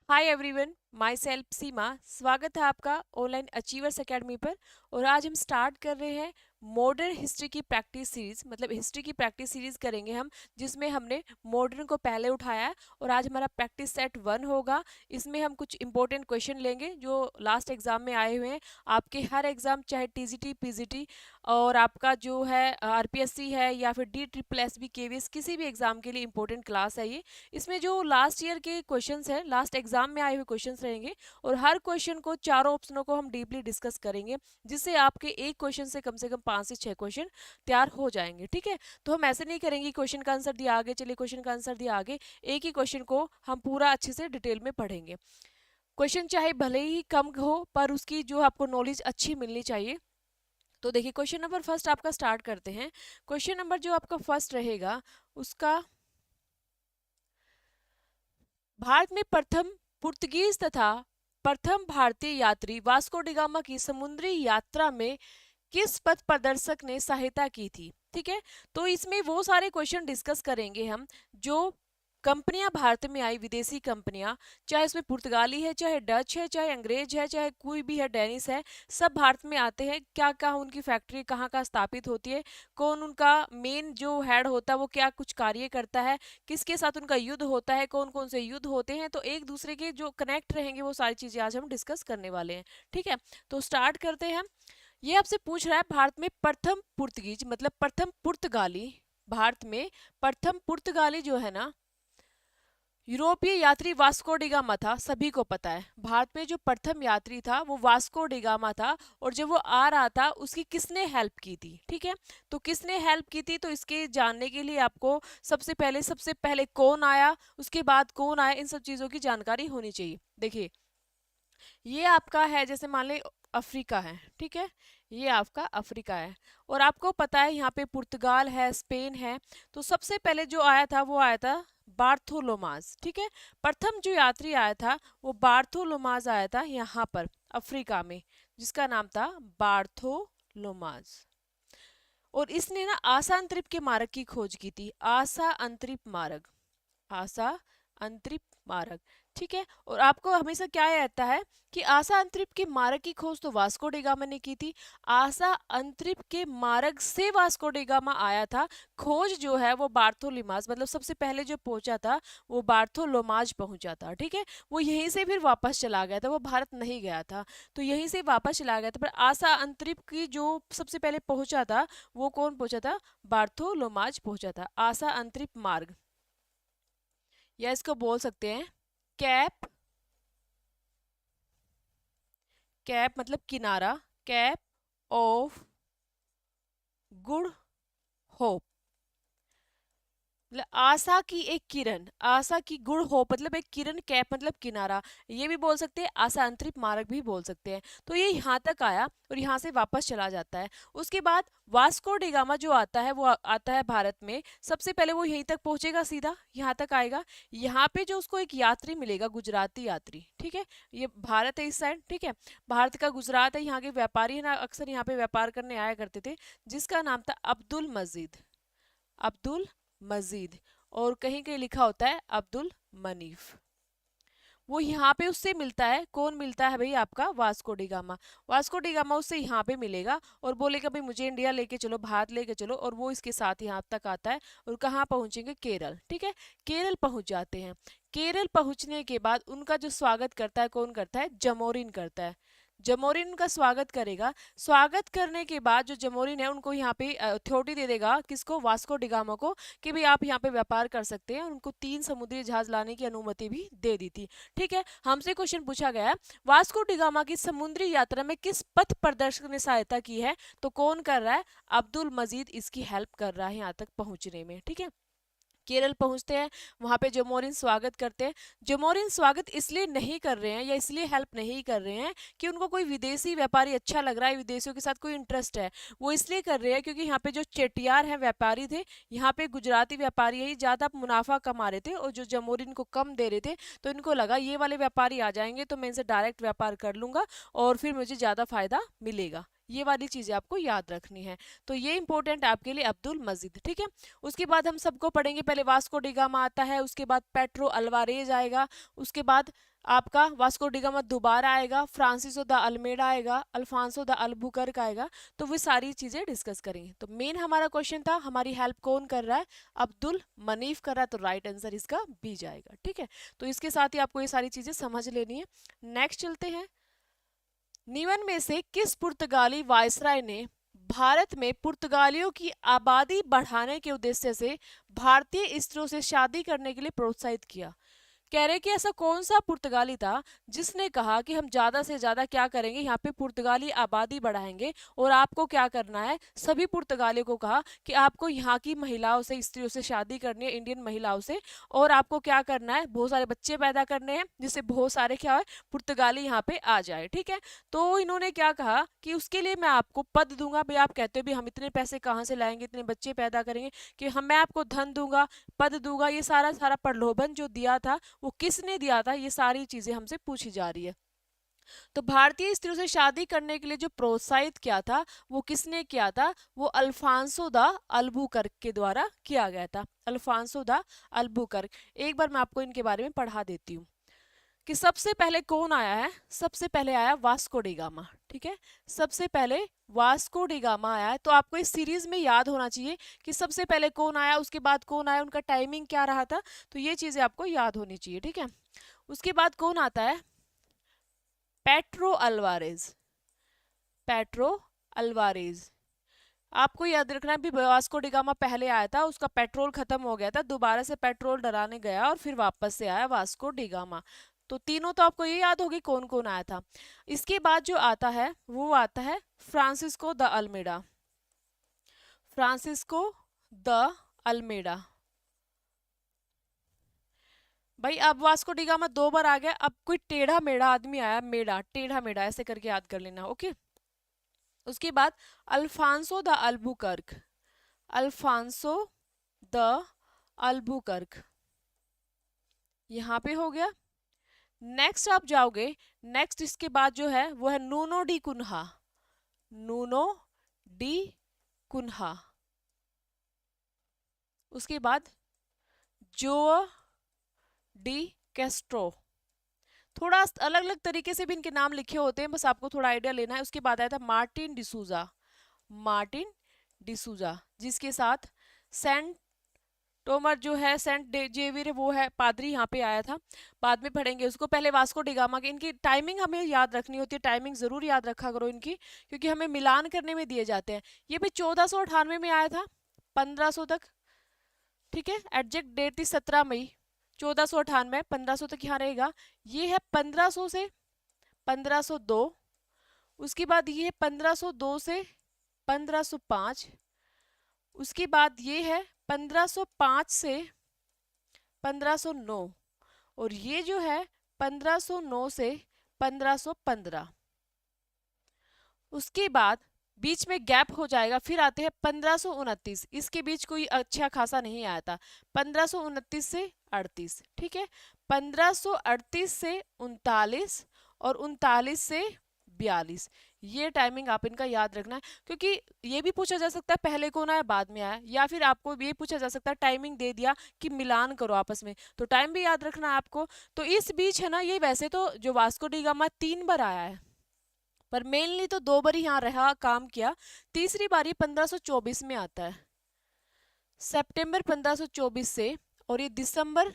Hi everyone, my self सीमा। स्वागत है आपका ऑनलाइन अचीवर्स एकेडमी पर। और आज हम स्टार्ट कर रहे हैं मॉडर्न हिस्ट्री की प्रैक्टिस सीरीज। मतलब हिस्ट्री की प्रैक्टिस सीरीज करेंगे हम, जिसमें हमने मॉडर्न को पहले उठाया है। और आज हमारा प्रैक्टिस सेट 1 होगा। इसमें हम कुछ इंपॉर्टेंट क्वेश्चन लेंगे जो लास्ट एग्जाम में आए हुए हैं। आपके हर एग्जाम, चाहे टीजीटी, पीजीटी और आपका जो है आरपीएससी है या फिर D triple S B KVS, किसी भी एग्जाम के लिए इंपॉर्टेंट क्लास है ये। इसमें जो लास्ट ईयर के क्वेश्चंस हैं, लास्ट एग्जाम में आए हुए क्वेश्चंस रहेंगे। और हर क्वेश्चन को, चारों ऑप्शनों को हम डीपली डिस्कस करेंगे, जिससे आपके एक क्वेश्चन से कम 5 से 6 क्वेश्चन तैयार हो जाएंगे। ठीक है, तो हम ऐसे नहीं करेंगे क्वेश्चन का आंसर दिया आगे, चलिए क्वेश्चन का आंसर दिया आगे। एक ही क्वेश्चन को हम पूरा अच्छे से डिटेल में पढ़ेंगे। क्वेश्चन चाहे भले ही कम हो, पर उसकी जो आपको नॉलेज अच्छी मिलनी चाहिए। तो देखिए, क्वेश्चन नंबर फर्स्ट आपका स्टार्ट करते हैं। क्वेश्चन नंबर जो आपका फर्स्ट रहेगा उसका, भारत में प्रथम पुर्तगीज तथा प्रथम भारतीय यात्री वास्को डिगामा की समुद्री यात्रा में किस पथ प्रदर्शक ने सहायता की थी। ठीक है, तो इसमें वो सारे क्वेश्चन डिस्कस करेंगे हम जो कंपनियां भारत में आई, विदेशी कंपनियां, चाहे इसमें पुर्तगाली है, चाहे डच है, चाहे अंग्रेज है, चाहे कोई भी है, डेनिस है, सब भारत में आते हैं। क्या क्या उनकी फैक्ट्री कहाँ कहाँ स्थापित होती है, कौन उनका मेन जो हेड होता है वो क्या कुछ कार्य करता है, किसके साथ उनका युद्ध होता है, कौन कौन से युद्ध होते हैं, तो एक दूसरे के जो कनेक्ट रहेंगे वो सारी चीजें आज हम डिस्कस करने वाले हैं। ठीक है, तो स्टार्ट करते हैं। ये आपसे पूछ रहा है, भारत में प्रथम पुर्तगीज मतलब प्रथम पुर्तगाली, भारत में प्रथम पुर्तगाली जो है ना, यूरोपीय यात्री वास्को डिगामा था। सभी को पता है भारत में जो प्रथम यात्री था वो वास्को डिगामा था। और जब वो आ रहा था उसकी किसने हेल्प की थी। ठीक है, तो किसने हेल्प की थी, तो इसके जानने के लिए आपको सबसे पहले कौन आया, उसके बाद कौन आया, इन सब चीजों की जानकारी होनी चाहिए। देखिए, ये आपका है, जैसे मान ले अफ्रीका है। ठीक है, ये आपका अफ्रीका है। और आपको पता है यहाँ पे पुर्तगाल है, स्पेन है। तो सबसे पहले जो आया था वो आया था बार्थोलोमाज। ठीक है, प्रथम जो यात्री आया था वो बार्थोलोमाज आया था यहाँ पर अफ्रीका में, जिसका नाम था बार्थोलोमाज। और इसने ना आशा अंतरिक्ष के मार्ग की खोज की थी। आशा अंतरिक्ष मार्ग, आशा अंतरिक्ष मार्ग। ठीक है, और आपको हमेशा क्या रहता है कि आशा अंतरिक्ष के मार्ग की खोज तो वास्को डिगामा ने की थी। आशा अंतरिक्ष के मार्ग से वास्को डिगामा आया था। खोज जो है वो बार्थोलोमाज, मतलब सबसे पहले जो पहुंचा था वो बार्थोलोमाज पहुंचा था। ठीक है, वो यहीं से फिर वापस चला गया था, वो भारत नहीं गया था, तो यहीं से वापस चला गया था। पर आशा अंतरिक्ष की जो सबसे पहले पहुंचा था वो कौन पहुंचा था, बार्थोलोमाज पहुंचा था। आशा अंतरिक्ष मार्ग, या इसको बोल सकते हैं कैप, कैप मतलब किनारा, कैप ऑफ गुड होप, मतलब आशा की एक किरण, आशा की गुड होप मतलब एक किरण, कैप मतलब किनारा, ये भी बोल सकते हैं, आशा अंतरिक्ष मार्ग भी बोल सकते हैं। तो ये यहाँ तक आया और यहाँ से वापस चला जाता है। उसके बाद वास्को डिगामा जो आता है वो आता है भारत में। सबसे पहले वो यहीं तक पहुंचेगा, सीधा यहाँ तक आएगा। यहाँ पे जो उसको एक यात्री मिलेगा, गुजराती यात्री। ठीक है, ये भारत है इस साइड। ठीक है, भारत का गुजरात है, यहाँ के व्यापारी है ना, अक्सर यहाँ पे व्यापार करने आया करते थे, जिसका नाम था अब्दुल मजीद, अब्दुल मजीद। और कहीं कहीं लिखा होता है अब्दुल मनीफ। वो यहाँ पे उससे मिलता है, कौन मिलता है भाई, आपका वास्को डिगामा। वास्को डिगामा उससे यहाँ पे मिलेगा और बोलेगा भाई मुझे इंडिया लेके चलो, भारत लेके चलो, और वो इसके साथ यहाँ तक आता है। और कहाँ पहुंचेंगे, केरल। ठीक है, केरल पहुंच जाते हैं। केरल पहुंचने के बाद उनका जो स्वागत करता है, कौन करता है, जमोरिन करता है। जमोरिन उनका स्वागत करेगा। स्वागत करने के बाद जो जमोरिन है उनको यहाँ पे अथॉरिटी दे देगा, किसको, वास्को डिगामा को, कि भाई आप यहाँ पे व्यापार कर सकते हैं। उनको 3 समुद्री जहाज लाने की अनुमति भी दे दी थी। ठीक है, हमसे क्वेश्चन पूछा गया है, वास्को डिगामा की समुद्री यात्रा में किस पथ प्रदर्शक ने सहायता की है, तो कौन कर रहा है, अब्दुल मजीद इसकी हेल्प कर रहा है यहाँ तक पहुंचने में। ठीक है, केरल पहुंचते हैं, वहां पे जमोरिन स्वागत करते हैं। जमोरिन स्वागत इसलिए नहीं कर रहे हैं या इसलिए हेल्प नहीं कर रहे हैं कि उनको कोई विदेशी व्यापारी अच्छा लग रहा है, विदेशियों के साथ कोई इंटरेस्ट है। वो इसलिए कर रहे हैं क्योंकि यहाँ पे जो चेटियार हैं, व्यापारी थे, यहाँ पे गुजराती व्यापारी ही ज्यादा मुनाफा कमा रहे थे और जो जमोरिन को कम दे रहे थे। तो इनको लगा ये वाले व्यापारी आ जाएंगे तो मैं इनसे डायरेक्ट व्यापार कर लूंगा और फिर मुझे ज्यादा फायदा मिलेगा, ये वाली चीजें आपको याद रखनी है। तो ये इंपॉर्टेंट है आपके लिए अब्दुल मजीद, ठीक है। उसके बाद हम सबको पढ़ेंगे, पहले वास्को डिगामा आता है, उसके बाद पेट्रो अल्वारेज आएगा, उसके बाद आपका वास्को डिगामा दोबारा आएगा, फ्रांसिसो द अल्मेडा आएगा, अल्फांसो द अल्बुकर्क आएगा। तो वो सारी चीजें डिस्कस करेंगे। तो मेन हमारा क्वेश्चन था, हमारी हेल्प कौन कर रहा है, अब्दुल मनीफ कर रहा है, तो राइट आंसर इसका बी जाएगा, ठीक है। तो इसके साथ ही आपको ये सारी चीजें समझ लेनी है। नेक्स्ट चलते हैं, निम्न में से किस पुर्तगाली वायसराय ने भारत में पुर्तगालियों की आबादी बढ़ाने के उद्देश्य से भारतीय स्त्रियों से शादी करने के लिए प्रोत्साहित किया। कह रहे कि ऐसा कौन सा पुर्तगाली था जिसने कहा कि हम ज्यादा से ज्यादा क्या करेंगे, यहाँ पे पुर्तगाली आबादी बढ़ाएंगे, और आपको क्या करना है, सभी पुर्तगालियों को कहा कि आपको यहाँ की महिलाओं से, स्त्रियों से शादी करनी है, इंडियन महिलाओं से, और आपको क्या करना है, बहुत सारे बच्चे पैदा करने हैं, जिससे बहुत सारे क्या है, पुर्तगाली यहाँ पे आ जाए, ठीक है। तो इन्होंने क्या कहा कि उसके लिए मैं आपको पद दूंगा। भाई आप कहते हो भी हम इतने पैसे कहाँ से लाएंगे, इतने बच्चे पैदा करेंगे, कि हम, मैं आपको धन दूंगा, पद दूंगा, ये सारा सारा प्रलोभन जो दिया था वो किसने दिया था, ये सारी चीजें हमसे पूछी जा रही है। तो भारतीय स्त्रियों से शादी करने के लिए जो प्रोत्साहित किया था वो किसने किया था, वो अल्फांसो द अल्बुकर्क के द्वारा किया गया था, अल्फांसो द अल्बुकर्क। एक बार मैं आपको इनके बारे में पढ़ा देती हूँ कि सबसे पहले कौन आया है। सबसे पहले आया वास्को डिगामा, ठीक है, सबसे पहले वास्को डिगामा आया है। तो आपको इस सीरीज में याद होना चाहिए कि सबसे पहले कौन आया, उसके बाद कौन आया, उनका टाइमिंग क्या रहा था, तो ये चीजें आपको याद होनी चाहिए, ठीक है। उसके बाद कौन आता है, पेट्रो अल्वारेज, पेट्रो अल्वारेज। आपको याद रखना है भी वास्को डिगामा पहले आया था, उसका पेट्रोल खत्म हो गया था, दोबारा से पेट्रोल डराने गया और फिर वापस से आया वास्को डिगामा। तो तीनों तो आपको ये याद होगी कौन कौन आया था। इसके बाद जो आता है वो आता है Francisco de Almeida, Francisco de Almeida. भाई अब वास्को डिगामा 2 बार आ गया, अब कोई टेढ़ा मेढ़ा आदमी आया, मेढ़ा, टेढ़ा मेढ़ा ऐसे करके याद कर लेना, ओके। उसके बाद Alfonso de Albuquerque, Alfonso de Albuquerque, यहाँ पे हो गया। नेक्स्ट आप जाओगे, नेक्स्ट इसके बाद जो है वो है Nuno da Cunha, Nuno da Cunha. उसके बाद जो डी कैस्ट्रो, थोड़ा अलग अलग तरीके से भी इनके नाम लिखे होते हैं, बस आपको थोड़ा आइडिया लेना है। उसके बाद आया था मार्टिन डिसूजा, मार्टिन डिसूजा, जिसके साथ सेंट टोमर जो है, सेंट जेवियर वो है पादरी, यहाँ पे आया था, बाद में पढ़ेंगे उसको। पहले वास्को डिगामा की इनकी टाइमिंग हमें याद रखनी होती है, टाइमिंग जरूर याद रखा करो इनकी, क्योंकि हमें मिलान करने में दिए जाते हैं। ये भी 1498 में आया था 1500 तक, ठीक है। एग्जैक्ट डेट थी 17 मई 1498, 1500 तक यहाँ रहेगा। ये है 1500 से 1502, उसके बाद ये 1502 से 1505, उसके बाद ये है 1505 से 1509, और ये जो है 1509 से 1515। उसके बाद बीच में गैप हो जाएगा, फिर आते हैं 1529, इसके बीच कोई अच्छा खासा नहीं आया था, 1529 से 38, ठीक है। 1538 से 39 और 39 से 42, ये टाइमिंग आप इनका याद रखना है, क्योंकि ये भी पूछा जा सकता है पहले कौन आया बाद में आया, या फिर आपको ये पूछा जा सकता है टाइमिंग दे दिया कि मिलान करो आपस में, तो टाइम भी याद रखना है आपको। तो इस बीच है ना, ये वैसे तो जो वास्को डी गामा 3 बार आया है, पर मेनली तो 2 बार ही यहाँ रहा, काम किया। तीसरी बार ये 1524 में आता है, सितंबर 1524 से, और ये दिसंबर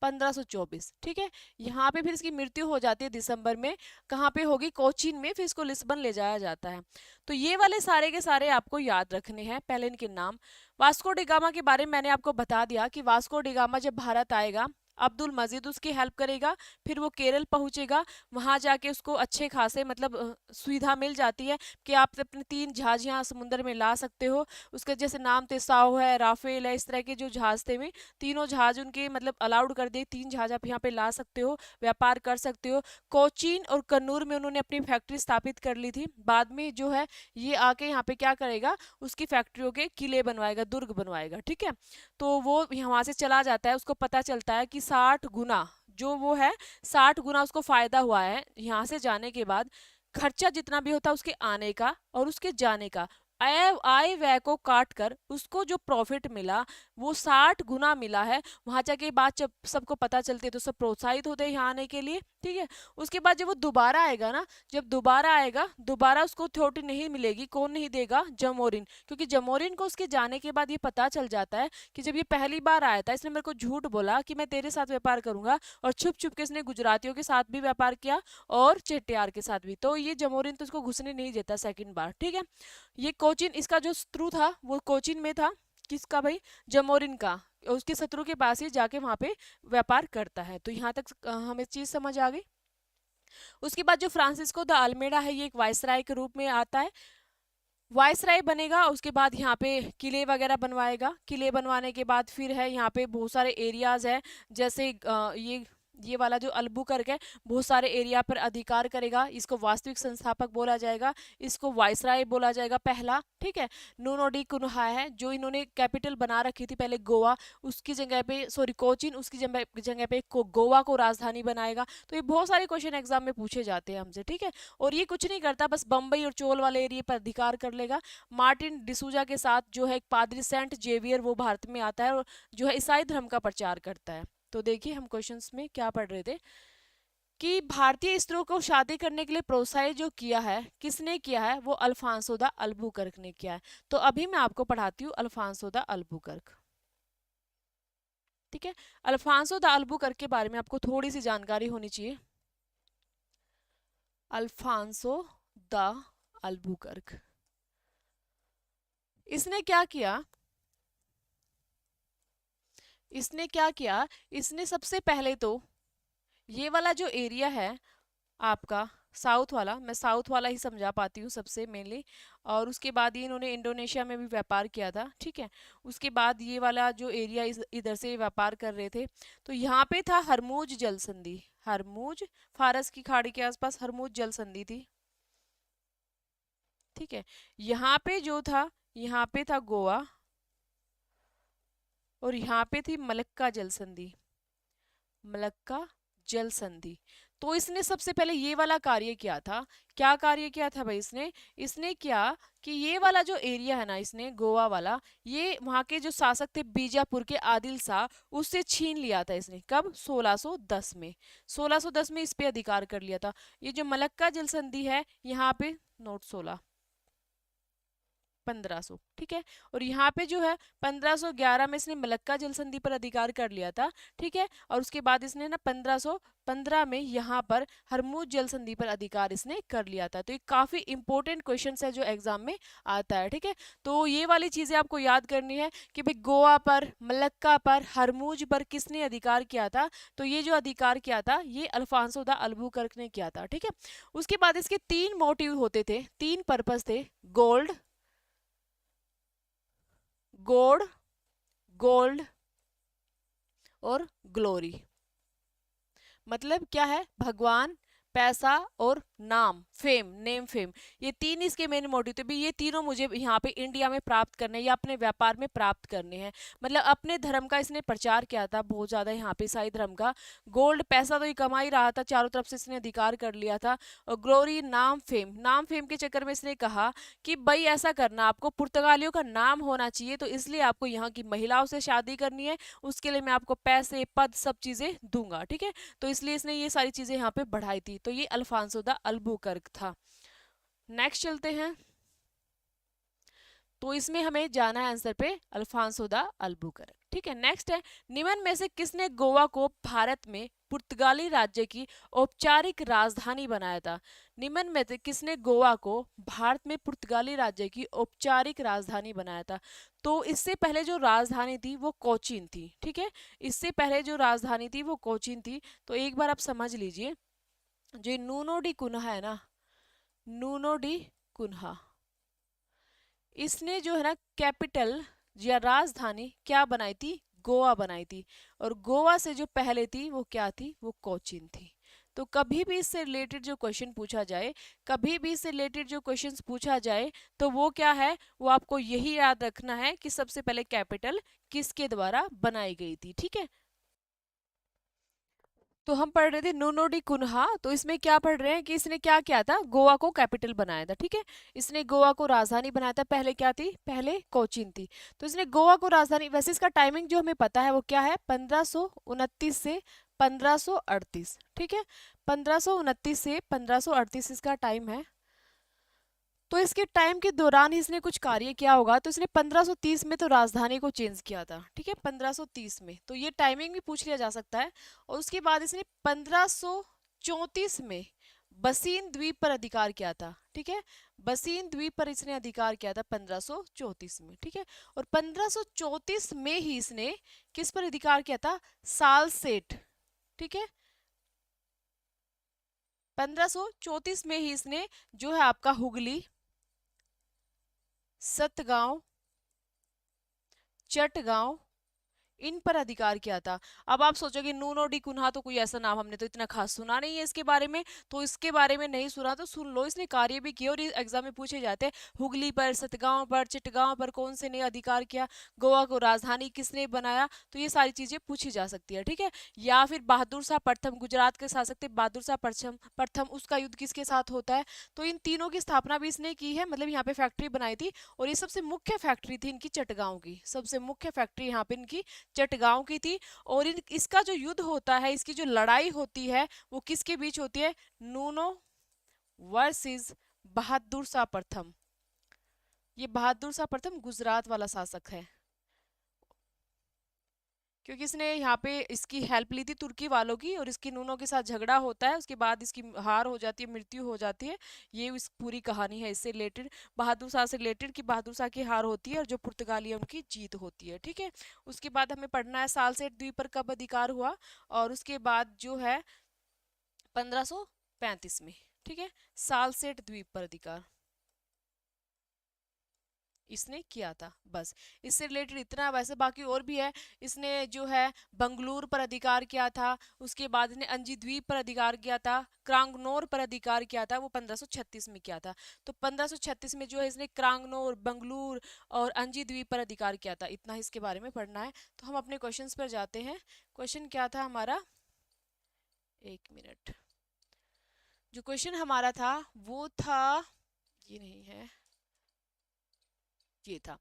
1524, ठीक है। यहाँ पे फिर इसकी मृत्यु हो जाती है दिसंबर में, कहाँ पे होगी, कोचीन में, फिर इसको लिस्बन ले जाया जाता है। तो ये वाले सारे के सारे आपको याद रखने हैं, पहले इनके नाम। वास्को डिगामा के बारे में मैंने आपको बता दिया कि वास्को डिगामा जब भारत आएगा, अब्दुल मजीद उसकी हेल्प करेगा, फिर वो केरल पहुंचेगा, वहां जाके उसको अच्छे खासे मतलब सुविधा मिल जाती है कि आप अपने 3 जहाज यहाँ समुद्र में ला सकते हो। उसके जैसे नाम थे, साओ है, राफेल है, इस तरह के जो जहाज थे, में तीनों जहाज उनके मतलब अलाउड कर दिए, 3 जहाज आप यहाँ पे ला सकते हो, व्यापार कर सकते हो। कोचीन और कन्नूर में उन्होंने अपनी फैक्ट्री स्थापित कर ली थी। बाद में जो है ये आके यहाँ पे क्या करेगा, उसकी फैक्ट्रियों के किले बनवाएगा, दुर्ग बनवाएगा, ठीक है। तो वो यहाँ से चला जाता है, उसको पता चलता है कि 60 गुना जो वो है, 60 गुना उसको फायदा हुआ है यहाँ से जाने के बाद। खर्चा जितना भी होता है उसके आने का और उसके जाने का, आय आय व्यय को काट कर उसको जो प्रॉफिट मिला वो 60 गुना मिला है। वहां जाके ये बात जब सबको पता चलती है तो सब प्रोत्साहित होते हैं यहाँ आने के लिए, ठीक है। उसके बाद जब वो दोबारा आएगा ना, जब दोबारा आएगा, दोबारा उसको थ्योरी नहीं मिलेगी, कौन नहीं देगा, जमोरिन, क्योंकि जमोरिन को उसके जाने के बाद ये पता चल जाता है कि जब ये पहली बार आया था इसने मेरे को झूठ बोला कि मैं तेरे साथ व्यापार करूंगा, और छुप छुप के इसने गुजरातियों के साथ भी व्यापार किया और चेट्टियार के साथ भी, तो ये जमोरिन तो उसको घुसने नहीं देता सेकंड बार, ठीक है। ये कोचिन, इसका जो शत्रु था वो कोचिन में था, किसका भाई, जमोरिन का, उसके शत्रु के पास ही जाके वहां पे व्यापार करता है। तो यहाँ तक हमें चीज समझ आ गई। उसके बाद जो फ्रांसिस्को द अल्मेडा है ये एक वायसराय के रूप में आता है, वायसराय बनेगा। उसके बाद यहाँ पे किले वगैरह बनवाएगा, किले बनवाने के बाद फिर है यहाँ पे बहुत सारे एरियाज है, जैसे ये वाला जो अल्बुकर्क है बहुत सारे एरिया पर अधिकार करेगा, इसको वास्तविक संस्थापक बोला जाएगा, इसको वायसराय बोला जाएगा पहला, ठीक है। नूनोडी कुन्हा है जो इन्होंने कैपिटल बना रखी थी पहले गोवा, उसकी जगह पे सॉरी कोचीन, उसकी जगह पे गोवा को राजधानी बनाएगा। तो ये बहुत सारे क्वेश्चन एग्जाम में पूछे जाते हैं हमसे, ठीक है। और ये कुछ नहीं करता, बस बम्बई और चोल वाले एरिया पर अधिकार कर लेगा। मार्टिन डिसूजा के साथ जो है एक पादरी सेंट जेवियर वो भारत में आता है और जो है ईसाई धर्म का प्रचार करता है। तो देखिए हम क्वेश्चंस में क्या पढ़ रहे थे कि भारतीय स्त्रियों को शादी करने के लिए प्रोत्साहित जो किया है किसने किया है, वो अल्फांसो द अल्बुकर्क ने किया है। तो अभी मैं आपको पढ़ाती हूँ अल्फांसो द अल्बुकर्क, ठीक है। अल्फांसो द अल्बुकर्क के बारे में आपको थोड़ी सी जानकारी होनी चाहिए। अल्फांसो द अल्बुकर्क, इसने क्या किया, इसने क्या किया, इसने सबसे पहले तो ये वाला जो एरिया है आपका साउथ वाला, मैं साउथ वाला ही समझा पाती हूँ सबसे मेनली, और उसके बाद ही इन्होंने इंडोनेशिया में भी व्यापार किया था, ठीक है। उसके बाद ये वाला जो एरिया इधर से व्यापार कर रहे थे, तो यहाँ पे था हरमुज जल संधि, हरमुज, फारस की खाड़ी के आसपास हरमुज जल संधि थी, ठीक है। यहाँ पे जो था, यहाँ पे था गोवा और यहाँ पे थी मलक्का जल संधि, मलक्का जल संधि। तो इसने सबसे पहले ये वाला कार्य किया था, क्या कार्य किया था भाई इसने, इसने क्या कि ये वाला जो एरिया है ना, इसने गोवा वाला, ये वहां के जो शासक थे बीजापुर के आदिल शाह, उससे छीन लिया था इसने, कब, 1610 में, 1610 में इस पे अधिकार कर लिया था। ये जो मलक्का जल संधि है यहाँ पे नोट 1500, ठीक है। और यहाँ पे जो है 1511 में इसने मलक्का जल संधि पर अधिकार कर लिया था, ठीक है। और उसके बाद इसने ना 1515 में यहाँ पर हरमुज जल संधि पर अधिकार इसने कर लिया था। तो ये काफी इंपॉर्टेंट क्वेश्चन है जो एग्जाम में आता है, ठीक है। तो ये वाली चीजें आपको याद करनी है कि भाई गोवा पर, मलक्का पर, हरमुज पर किसने अधिकार किया था, तो ये जो अधिकार किया था ये अल्फांसो द अल्बुकर्क ने किया था, ठीक है। उसके बाद इसके 3 मोटिव होते थे, 3 पर्पस थे, गोल्ड, गोल्ड, गोल्ड और ग्लोरी। मतलब क्या है, भगवान, पैसा और नाम, फेम, नेम फेम, ये 3 इसके मेन मोटिव थे भी, ये तीनों मुझे यहाँ पे इंडिया में प्राप्त करने या अपने व्यापार में प्राप्त करने हैं। मतलब अपने धर्म का इसने प्रचार किया था बहुत ज्यादा यहाँ पे, ईसाई धर्म का। गोल्ड, पैसा तो ये कमा ही रहा था, चारों तरफ से इसने अधिकार कर लिया था। और ग्लोरी, नाम फेम, नाम फेम के चक्कर में इसने कहा कि भाई ऐसा करना, आपको पुर्तगालियों का नाम होना चाहिए, तो इसलिए आपको यहाँ की महिलाओं से शादी करनी है, उसके लिए मैं आपको पैसे, पद, सब चीजें दूंगा, ठीक है। तो इसलिए इसने ये सारी चीजें यहाँ पे बढ़ाई थी। तो ये अल्फांसो द अल्बुकर्क था। नेक्स्ट चलते हैं, तो इसमें हमें जाना है आंसर पे, अल्फांसो द अल्बुकर्क, ठीक है। नेक्स्ट है, निम्न में से किसने गोवा को भारत में पुर्तगाली राज्य की औपचारिक राजधानी बनाया था। निम्न में से किसने गोवा को भारत में पुर्तगाली राज्य की औपचारिक राजधानी बनाया था। तो इससे पहले जो राजधानी थी वो कोचीन थी, ठीक है। इससे पहले जो राजधानी थी वो कोचीन थी। तो एक बार आप समझ लीजिए, जो नूनो डी कुन्हा है ना, नूनो डी कुन्हा, इसने जो है ना कैपिटल या राजधानी क्या बनाई थी, गोवा बनाई थी। और गोवा से जो पहले थी वो क्या थी, वो कोचीन थी। तो कभी भी इससे रिलेटेड जो क्वेश्चन पूछा जाए, कभी भी इससे रिलेटेड जो क्वेश्चंस पूछा जाए, तो वो क्या है, वो आपको यही याद रखना है कि सबसे पहले कैपिटल किसके द्वारा बनाई गई थी, ठीक है। तो हम पढ़ रहे थे नूनोडी कुन्हा, तो इसमें क्या पढ़ रहे हैं कि इसने क्या किया था, गोवा को कैपिटल बनाया था, ठीक है। इसने गोवा को राजधानी बनाया था, पहले क्या थी, पहले कोचीन थी। तो इसने गोवा को राजधानी, वैसे इसका टाइमिंग जो हमें पता है वो क्या है, 1529 से 1538, ठीक है। 1529 से 1538 इसका टाइम है। तो इसके टाइम के दौरान ही इसने कुछ कार्य किया होगा, तो इसने 1530 में तो राजधानी को चेंज किया था, ठीक है, 1530 में, तो ये टाइमिंग भी पूछ लिया जा सकता है। और उसके बाद इसने 1534 में बसीन द्वीप पर अधिकार किया था, ठीक है। बसीन द्वीप पर इसने अधिकार किया था 1534 में, ठीक है। और 1534 में ही इसने किस पर अधिकार किया था, सालसेट, ठीक है। 1534 में ही इसने जो है आपका हुगली, सतगांव, चटगांव, इन पर अधिकार किया था। अब आप सोचोगे नूनोडी कुन्हा तो कोई ऐसा नाम हमने तो इतना खास सुना नहीं है इसके बारे में, तो इसके बारे में नहीं सुना तो सुन लो, इसने कार्य भी किए और एग्जाम में पूछे जाते हैं। हुगली पर, सतगांव पर, चिटगांव पर कौन से ने अधिकार किया, गोवा को राजधानी किसने बनाया, तो ये सारी चीजें पूछी जा सकती है, ठीक है। या फिर बहादुर शाह प्रथम, गुजरात के शासक थे बहादुर शाह प्रथम प्रथम, उसका युद्ध किसके साथ होता है, तो इन तीनों की स्थापना भी इसने की है, मतलब यहाँ पे फैक्ट्री बनाई थी। और ये सबसे मुख्य फैक्ट्री थी इनकी चटगांव की, सबसे मुख्य फैक्ट्री यहाँ पे इनकी चटगांव की थी। और इसका जो युद्ध होता है, इसकी जो लड़ाई होती है वो किसके बीच होती है, नूनो वर्सेस बहादुर शाह प्रथम। ये बहादुर शाह प्रथम गुजरात वाला शासक है, क्योंकि इसने यहाँ पे इसकी हेल्प ली थी तुर्की वालों की, और इसकी नूनों के साथ झगड़ा होता है, उसके बाद इसकी हार हो जाती है, मृत्यु हो जाती है। ये इस पूरी कहानी है इससे रिलेटेड, बहादुर शाह से रिलेटेड, कि बहादुर शाह की हार होती है और जो पुर्तगाली है उनकी जीत होती है, ठीक है। उसके बाद हमें पढ़ना है सालसेट द्वीप पर कब अधिकार हुआ, और उसके बाद जो है 1535 में, ठीक है, सालसेट द्वीप पर अधिकार इसने किया था, बस इससे रिलेटेड इतना। वैसे बाकी और भी है, इसने जो है बंगलुरु पर अधिकार किया था, उसके बाद इसने अंजी द्वीप पर अधिकार किया था, क्रांगनोर पर अधिकार किया था, वो 1536 में किया था। तो 1536 में जो है इसने क्रांगनोर, बंगलुरु और अंजी द्वीप पर अधिकार किया था, इतना ही इसके बारे में पढ़ना है। तो हम अपने क्वेश्चंस पर जाते हैं। क्वेश्चन क्या था हमारा, एक मिनट, जो क्वेश्चन हमारा था वो था, ये नहीं है, ये था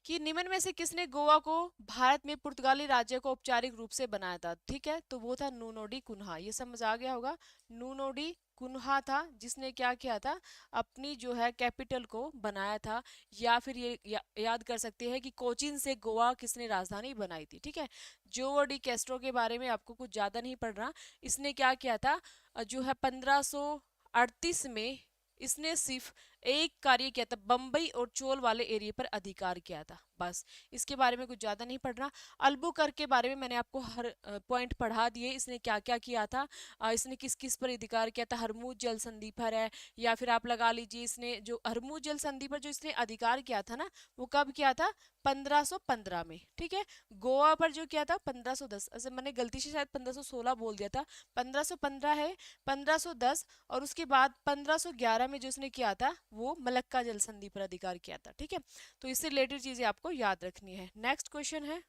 कि निम्न में से किसने गोवा को भारत में पुर्तगाली राज्य को औपचारिक रूप से बनाया था, ठीक है। तो वो था नूनोडी कुन्हा, ये समझ आ गया होगा। नूनोडी कुन्हा था जिसने क्या किया था, अपनी जो है कैपिटल को बनाया था। या फिर ये याद कर सकते हैं कि कोचीन से गोवा किसने राजधानी बनाई थी, ठीक है। जोओ डी कैस्ट्रो के बारे में आपको कुछ ज्यादा नहीं पढ़ना। इसने क्या किया था, जो है 1538 में इसने सिर्फ एक कार्य किया था, बम्बई और चोल वाले एरिया पर अधिकार किया था, बस इसके बारे में कुछ ज्यादा नहीं पढ़ना। अल्बुकर्क के बारे में मैंने आपको हर पॉइंट पढ़ा दिए, इसने क्या क्या किया था, इसने किस किस पर अधिकार किया था, हरमुज जल संधि पर है, या फिर आप लगा लीजिए इसने जो हरमुज जल संधि पर जो इसने अधिकार किया था ना, वो कब किया था, 1515 में, ठीक है। गोवा पर जो किया था 1510, ऐसे मैंने गलती से शायद 1516 बोल दिया था, 1515 है, 1510, और उसके बाद 1511 में जो इसने किया था वो मलक्का जल संधि पर अधिकार किया था, ठीक है। तो इससे रिलेटेड चीजें आपको याद रखनी है। नेक्स्ट क्वेश्चन है,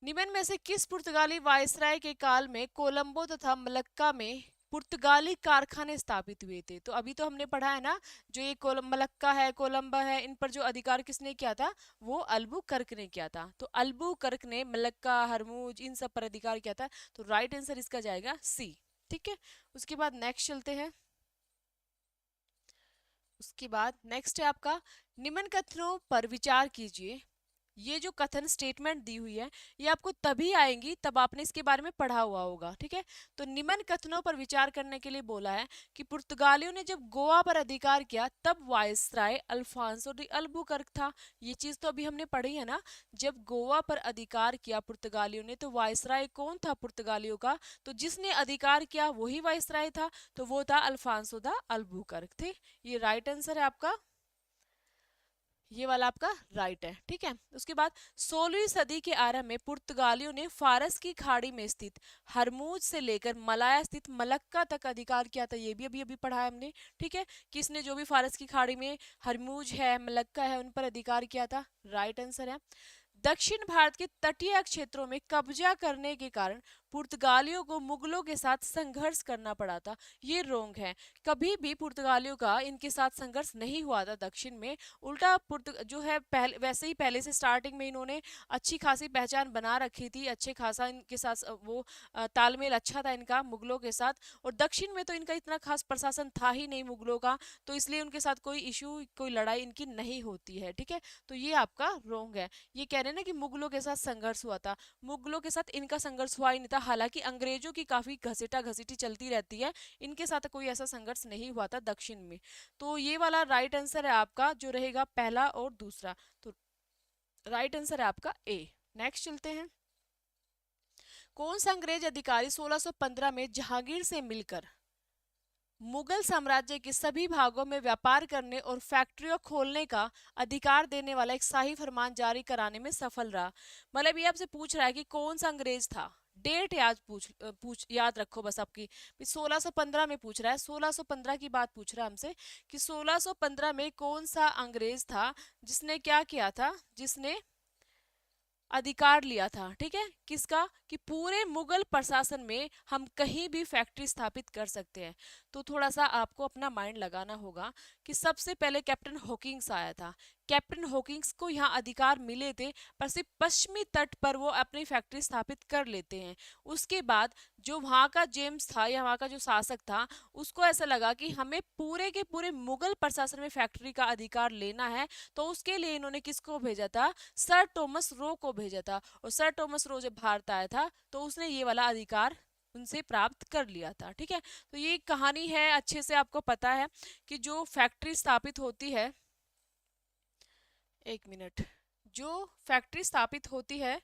निम्न में से किस पुर्तगाली वायसराय के काल में कोलंबो तथा मलक्का में पुर्तगाली कारखाने स्थापित हुए थे। तो अभी तो हमने पढ़ा है ना, जो ये मलक्का है, कोलंबा है, इन पर जो अधिकार किसने किया था, वो अल्बुकर्क ने किया था। तो अल्बुकर्क ने मलक्का, हरमुज, इन सब पर अधिकार किया था। तो राइट आंसर इसका जाएगा सी, ठीक है। उसके बाद नेक्स्ट चलते हैं। उसके बाद नेक्स्ट है आपका, निम्न कथनों पर विचार कीजिए। ये जो कथन स्टेटमेंट दी हुई है ये आपको तभी आएंगी तब आपने इसके बारे में पढ़ा हुआ होगा, ठीक है। तो निम्न कथनों पर विचार करने के लिए बोला है कि पुर्तगालियों ने जब गोवा पर अधिकार किया तब वायसराय अल्फांसो डी अल्बुकर्क था। ये चीज तो अभी हमने पढ़ी है ना, जब गोवा पर अधिकार किया पुर्तगालियों ने तो वायसराय कौन था पुर्तगालियों का, तो जिसने अधिकार किया वही वायसराय था, तो वो था अल्फांसो दा अल्बुकर्क थे। ये राइट आंसर है आपका, ये वाला आपका राइट है, ठीक है। उसके बाद 16वीं सदी के आरंभ में पुर्तगालियों ने फारस की खाड़ी में स्थित हरमूज से लेकर मलाया स्थित मलक्का तक अधिकार किया था। ये भी अभी अभी पढ़ा है हमने, ठीक है। किसने जो भी फारस की खाड़ी में हरमूज है, मलक्का है, उन पर अधिकार किया था, राइट आंसर है। दक्षिण भारत के तटीय क्षेत्रों में कब्जा करने के कारण पुर्तगालियों को मुगलों के साथ संघर्ष करना पड़ा था, ये रोंग है। कभी भी पुर्तगालियों का इनके साथ संघर्ष नहीं हुआ था दक्षिण में। उल्टा जो है पहले वैसे ही पहले से स्टार्टिंग में इन्होंने अच्छी खासी पहचान बना रखी थी, अच्छे खासा इनके साथ वो तालमेल अच्छा था इनका मुगलों के साथ। और दक्षिण में तो इनका इतना खास प्रशासन था ही नहीं मुगलों का, तो इसलिए उनके साथ कोई इशू कोई लड़ाई इनकी नहीं होती है, ठीक है। तो ये आपका रोंग है। ये कह रहे हैं ना कि मुगलों के साथ संघर्ष हुआ था, मुगलों के साथ इनका संघर्ष हुआ ही नहीं था। हालांकि अंग्रेजों की काफी घसीटा घसीटी चलती रहती है, इनके साथ कोई ऐसा संघर्ष नहीं हुआ था दक्षिण में। तो ये वाला राइट आंसर है आपका, जो रहेगा पहला और दूसरा। तो राइट आंसर है आपका ए। नेक्स्ट चलते हैं। कौन सा अंग्रेज अधिकारी 1615 में जहांगीर से मिलकर मुगल साम्राज्य के सभी भागों में व्यापार करने और फैक्ट्रियों खोलने का अधिकार देने वाला एक शाही फरमान जारी कराने में सफल रहा? मतलब ये आपसे पूछ रहा है कि कौन सा अंग्रेज था। डेट याद पूछ याद रखो बस आपकी। 1615 में पूछ रहा है, 1615 की बात पूछ रहा है हमसे कि 1615 में कौन सा अंग्रेज था जिसने क्या किया था, जिसने अधिकार लिया था, ठीक है, किसका, कि पूरे मुगल प्रशासन में हम कहीं भी फैक्ट्री स्थापित कर सकते हैं। तो थोड़ा सा आपको अपना माइंड लगाना होगा कि सबसे पहले कैप्टन हॉकिंग्स आया था। कैप्टन हॉकिंग्स को यहाँ अधिकार मिले थे, पर सिर्फ पश्चिमी तट पर वो अपनी फैक्ट्री स्थापित कर लेते हैं। उसके बाद जो वहाँ का जेम्स था या वहाँ का जो शासक था, उसको ऐसा लगा कि हमें पूरे के पूरे मुगल प्रशासन में फैक्ट्री का अधिकार लेना है। तो उसके लिए इन्होंने किसको भेजा था, सर टॉमस रो को भेजा था। और सर टॉमस रो जब भारत आया था तो उसने ये वाला अधिकार उनसे प्राप्त कर लिया था, ठीक है। तो ये कहानी है, अच्छे से आपको पता है कि जो फैक्ट्री स्थापित होती है, एक मिनट, जो फैक्ट्री स्थापित होती है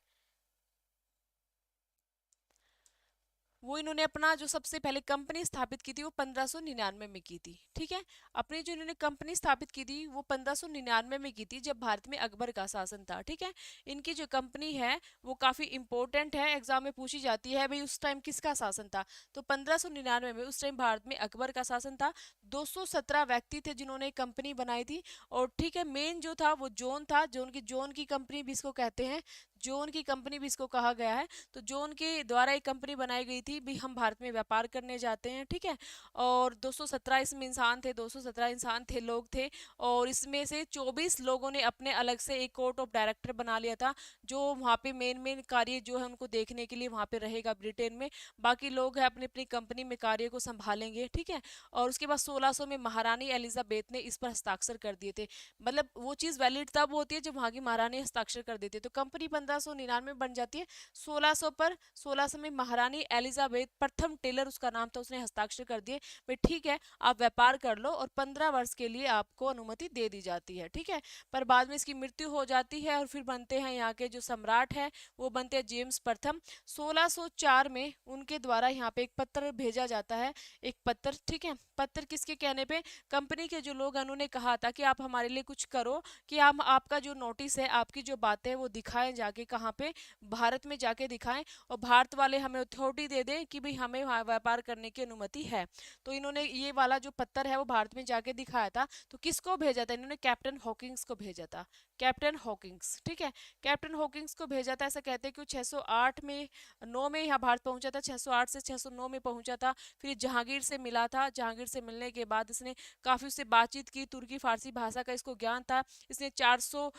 वो इन्होंने अपना जो सबसे पहले कंपनी स्थापित की थी वो 1599 में की थी, ठीक है। अपनी जो इन्होंने कंपनी स्थापित की थी वो 1599 में की थी, जब भारत में अकबर का शासन था, ठीक है। इनकी जो कंपनी है वो काफी इंपॉर्टेंट है, एग्जाम में पूछी जाती है भाई उस टाइम किसका शासन था। तो 1599 में उस टाइम भारत में अकबर का शासन था। 217 व्यक्ति थे जिन्होंने कंपनी बनाई थी। और ठीक है, मेन जो था वो जोन था, जोन की कंपनी भी इसको कहते हैं, जोन की कंपनी भी इसको कहा गया है। तो जोन के द्वारा एक कंपनी बनाई गई थी भी, हम भारत में व्यापार करने जाते हैं, ठीक है। और 217 इसमें इंसान थे, 217 इंसान थे, लोग थे। और इसमें से 24 लोगों ने अपने अलग से एक कोर्ट ऑफ डायरेक्टर बना लिया था, जो वहाँ पे मेन मेन कार्य जो है उनको देखने के लिए वहाँ पे रहेगा ब्रिटेन में। बाकी लोग है अपनी अपनी कंपनी में कार्य को संभालेंगे, ठीक है। और उसके बाद 1600 में महारानी एलिजाबेथ ने इस पर हस्ताक्षर कर दिए थे। मतलब वो चीज़ वैलिड तब होती है जब वहाँ की महारानी हस्ताक्षर कर देती है। तो कंपनी 1599 बन जाती है। 1600 पर 1600 में महारानी एलिजाबेथ प्रथम टेलर उसका नाम था, उसने हस्ताक्षर कर दिए भाई ठीक है आप व्यापार कर लो, और 15 वर्ष के लिए आपको अनुमति दे दी जाती है, ठीक है। पर बाद में इसकी मृत्यु हो जाती है और फिर बनते हैं यहाँ के जो सम्राट है वो बनते हैं जेम्स प्रथम। 1604 में उनके द्वारा यहाँ पे एक पत्र भेजा जाता है, एक पत्र, ठीक है। पत्र किसके कहने पे, कंपनी के जो लोग हैं उन्होंने कहा था कि आप हमारे लिए कुछ करो, कि हम आपका जो नोटिस है, आपकी जो बातें हैं वो दिखाएं जाके, कहाँ पे, भारत में जाके दिखाएं, और भारत वाले हमें अथॉरिटी दे दें कि भाई हमें वहाँ व्यापार करने की अनुमति है। तो इन्होंने ये वाला जो पत्र है वो भारत में जाके दिखाया था। तो किसको भेजा था, इन्होंने कैप्टन हॉकिंग्स को भेजा था, कैप्टन हॉकिंग्स, ठीक है। कैप्टन हॉकिंग्स को भेजा था, ऐसा कहते हैं कि 608 में 9 में यहाँ भारत पहुंचा था, 608 से 609 में पहुंचा था। फिर जहांगीर से मिला था, जहांगीर से मिलने के बाद इसने काफ़ी उससे बातचीत की, तुर्की फारसी भाषा का इसको ज्ञान था। इसने 400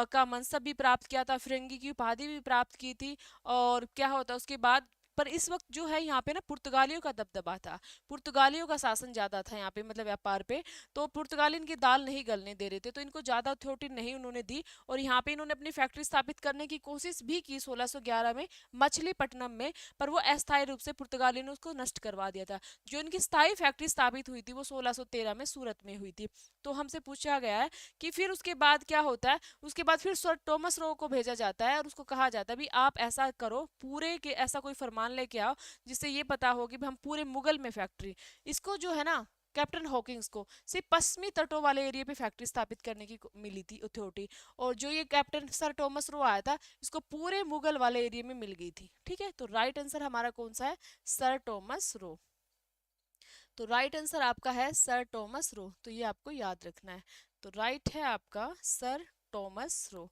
का मनसब भी प्राप्त किया था, फिरंगी की उपाधि भी प्राप्त की थी। और क्या होता उसके बाद, पर इस वक्त जो है यहाँ पे ना पुर्तगालियों का दबदबा था, पुर्तगालियों का शासन ज्यादा था यहाँ पे, मतलब व्यापार पे। तो पुर्तगाली इनकी दाल नहीं गलने दे रहे थे, तो इनको ज्यादा अथॉरिटी नहीं उन्होंने दी। और यहाँ पे इन्होंने अपनी फैक्ट्री स्थापित करने की कोशिश भी की 1611 में मछलीपट्टनम में, पर वो अस्थायी रूप से पुर्तगाली ने उसको नष्ट करवा दिया था। जो इनकी स्थायी फैक्ट्री स्थापित हुई थी वो 1613 में सूरत में हुई थी। तो हमसे पूछा गया है कि फिर उसके बाद क्या होता है, उसके बाद फिर सर टॉमस रो को भेजा जाता है और उसको कहा जाता है भी आप ऐसा करो, पूरे के ऐसा कोई फरमान लेके आओ जिससे ये पता हो कि हम पूरे मुगल में फैक्ट्री, इसको जो है ना कैप्टन हॉकिंग्स को सिर्फ पश्चिमी तटों वाले एरिया पे फैक्ट्री स्थापित करने की मिली थी अथॉरिटी। और जो ये कैप्टन सर टॉमस रो आया था, इसको पूरे मुगल वाले एरिया में मिल गई थी, ठीक है। तो राइट आंसर हमारा कौन सा है, सर टॉमस रो। तो राइट आंसर आपका है सर टॉमस रो, तो ये आपको याद रखना है। तो राइट है आपका सर टॉमस रो।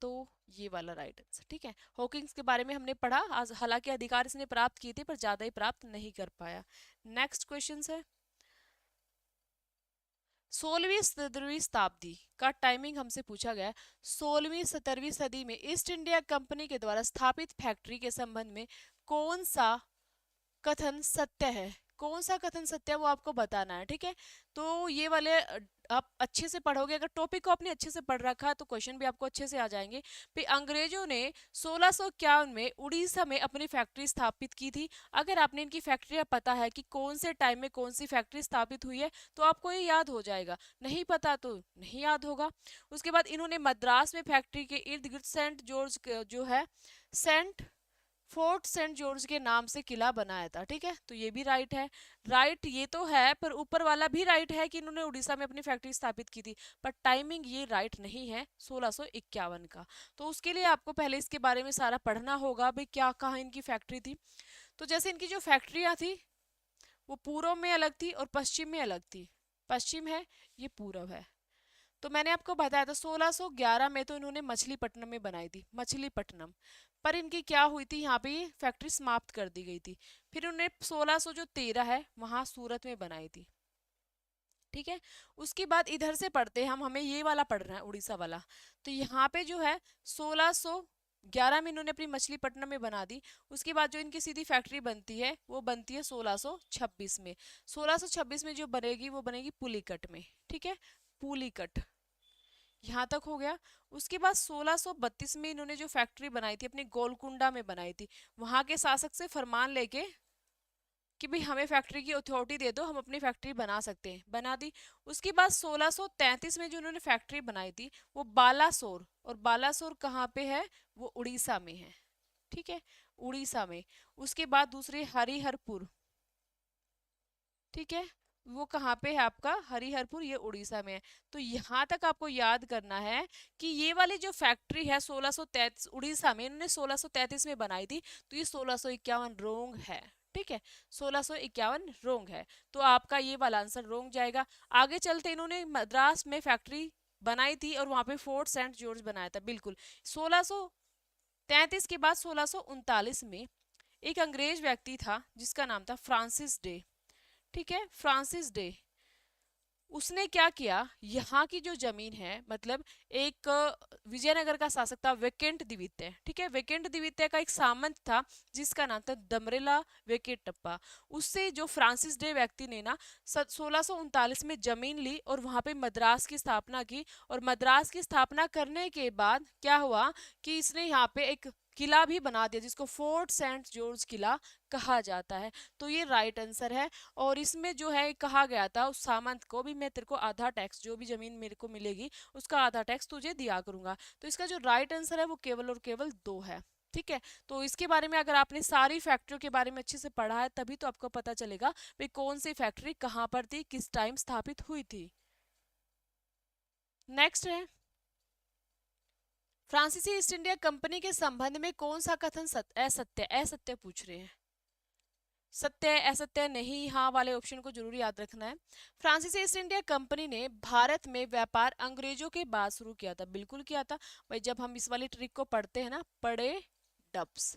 तो ये वाला राइट आंसर। ठीक है, हॉकिंग्स के बारे में हमने पढ़ा आज, हालांकि अधिकार इसने प्राप्त किए थे पर ज्यादा ही प्राप्त नहीं कर पाया। नेक्स्ट क्वेश्चन है, 16वीं 17वीं शताब्दी का टाइमिंग हमसे पूछा गया है। 16वीं 17वीं सदी में ईस्ट इंडिया कंपनी के द्वारा स्थापित फैक्ट्री के संबंध में कौन सा कथन सत्य है? कौन सा कथन सत्य है वो आपको बताना है। ठीक है, तो ये वाले आप अच्छे से पढ़ोगे, अगर टॉपिक को आपने अच्छे से पढ़ रखा तो क्वेश्चन भी आपको अच्छे से आ जाएंगे। फिर अंग्रेजों ने 1651 में उड़ीसा में अपनी फैक्ट्री स्थापित की थी। अगर आपने इनकी फैक्ट्रियां पता है कि कौन से टाइम में कौन सी फैक्ट्री स्थापित हुई है तो आपको ये याद हो जाएगा, नहीं पता तो नहीं याद होगा। उसके बाद इन्होंने मद्रास में फैक्ट्री के इर्द गिर्द सेंट जॉर्ज जो है सेंट फोर्ट सेंट जॉर्ज के नाम से किला बनाया था। ठीक है, तो ये भी राइट है। राइट ये तो है, पर ऊपर वाला भी राइट है कि इन्होंने उड़ीसा में अपनी फैक्ट्री स्थापित की थी, पर टाइमिंग ये राइट नहीं है 1651 का। तो उसके लिए आपको पहले इसके बारे में सारा पढ़ना होगा, भाई क्या कहाँ इनकी फैक्ट्री थी। तो जैसे इनकी जो फैक्ट्रियाँ थी वो पूर्व में अलग थी और पश्चिम में अलग थी। पश्चिम है, ये पूर्व है। तो मैंने आपको बताया था 1611 में तो इन्होंने मछलीपट्टनम में बनाई थी, मछलीपट्टनम, पर इनकी क्या हुई थी, यहाँ पे ये फैक्ट्री समाप्त कर दी गई थी। फिर उन्होंने 1613 है वहां सूरत में बनाई थी। ठीक है, उसके बाद इधर से पढ़ते हैं हम, हमें ये वाला पढ़ना है उड़ीसा वाला। तो यहाँ पे जो है 1611 में इन्होंने अपनी मछलीपट्टनम में बना दी। उसके बाद जो इनकी सीधी फैक्ट्री बनती है वो बनती है 1626 में। 1626 में जो बनेगी वो बनेगी पुलिकट में। ठीक है, पुलिकट, यहाँ तक हो गया। उसके बाद 1632 में इन्होंने जो फैक्ट्री बनाई थी अपनी गोलकुंडा में बनाई थी, वहां के शासक से फरमान लेके कि भाई हमें फैक्ट्री की अथॉरिटी दे दो, हम अपनी फैक्ट्री बना सकते हैं, बना दी। उसके बाद 1633 में जो उन्होंने फैक्ट्री बनाई थी वो बालासोर, और बालासोर कहाँ पे है, वो उड़ीसा में है। ठीक है, उड़ीसा में। उसके बाद दूसरी हरिहरपुर, ठीक है, वो कहाँ पे है आपका, हरिहरपुर, ये उड़ीसा में है। तो यहाँ तक आपको याद करना है कि ये वाली जो फैक्ट्री है 1633 उड़ीसा में, इन्होंने 1633 में बनाई थी, तो ये 1651 रोंग है। ठीक है, 1651 रोंग है, तो आपका ये वाला आंसर रोंग जाएगा। आगे चलते इन्होंने मद्रास में फैक्ट्री बनाई थी और वहां पे फोर्ट सेंट जॉर्ज बनाया था, बिल्कुल। 1633 के बाद 1639 में एक अंग्रेज व्यक्ति था जिसका नाम था फ्रांसिस डे। ठीक है, फ्रांसिस डे, उसने क्या किया, यहाँ की जो जमीन है, मतलब एक विजयनगर का शासक था वेकेंट द्वितीय। ठीक है, वेकेंट द्वितीय का एक सामंत था जिसका नाम था दमरेला वेकेटप्पा। उससे जो फ्रांसिस डे व्यक्ति ने ना 1639 में जमीन ली और वहां पे मद्रास की स्थापना की। और मद्रास की स्थापना करने के बाद क्या हुआ कि इसने यहाँ पे एक किला भी बना दिया जिसको फोर्ट सेंट जॉर्ज किला कहा जाता है। तो ये राइट आंसर है। और इसमें जो है कहा गया था उस सामंत को भी, मैं तेरे को आधा टैक्स, जो भी जमीन मेरे को मिलेगी उसका आधा टैक्स तुझे दिया करूंगा। तो इसका जो राइट आंसर है वो केवल और केवल 2 है। ठीक है, तो इसके बारे में अगर आपने सारी फैक्ट्रियों के बारे में अच्छे से पढ़ा है तभी तो आपको पता चलेगा भाई कौन सी फैक्ट्री कहाँ पर थी, किस टाइम स्थापित हुई थी। नेक्स्ट है, फ्रांसीसी ईस्ट इंडिया कंपनी के संबंध में कौन सा कथन असत्य, असत्य पूछ रहे हैं। सत्य असत्य नहीं, हाँ वाले ऑप्शन को जरूर याद रखना है। फ्रांसीसी ईस्ट इंडिया कंपनी ने भारत में व्यापार अंग्रेजों के बाद शुरू किया था, बिल्कुल किया था भाई। जब हम इस वाली ट्रिक को पढ़ते हैं ना, पढ़े डब्स,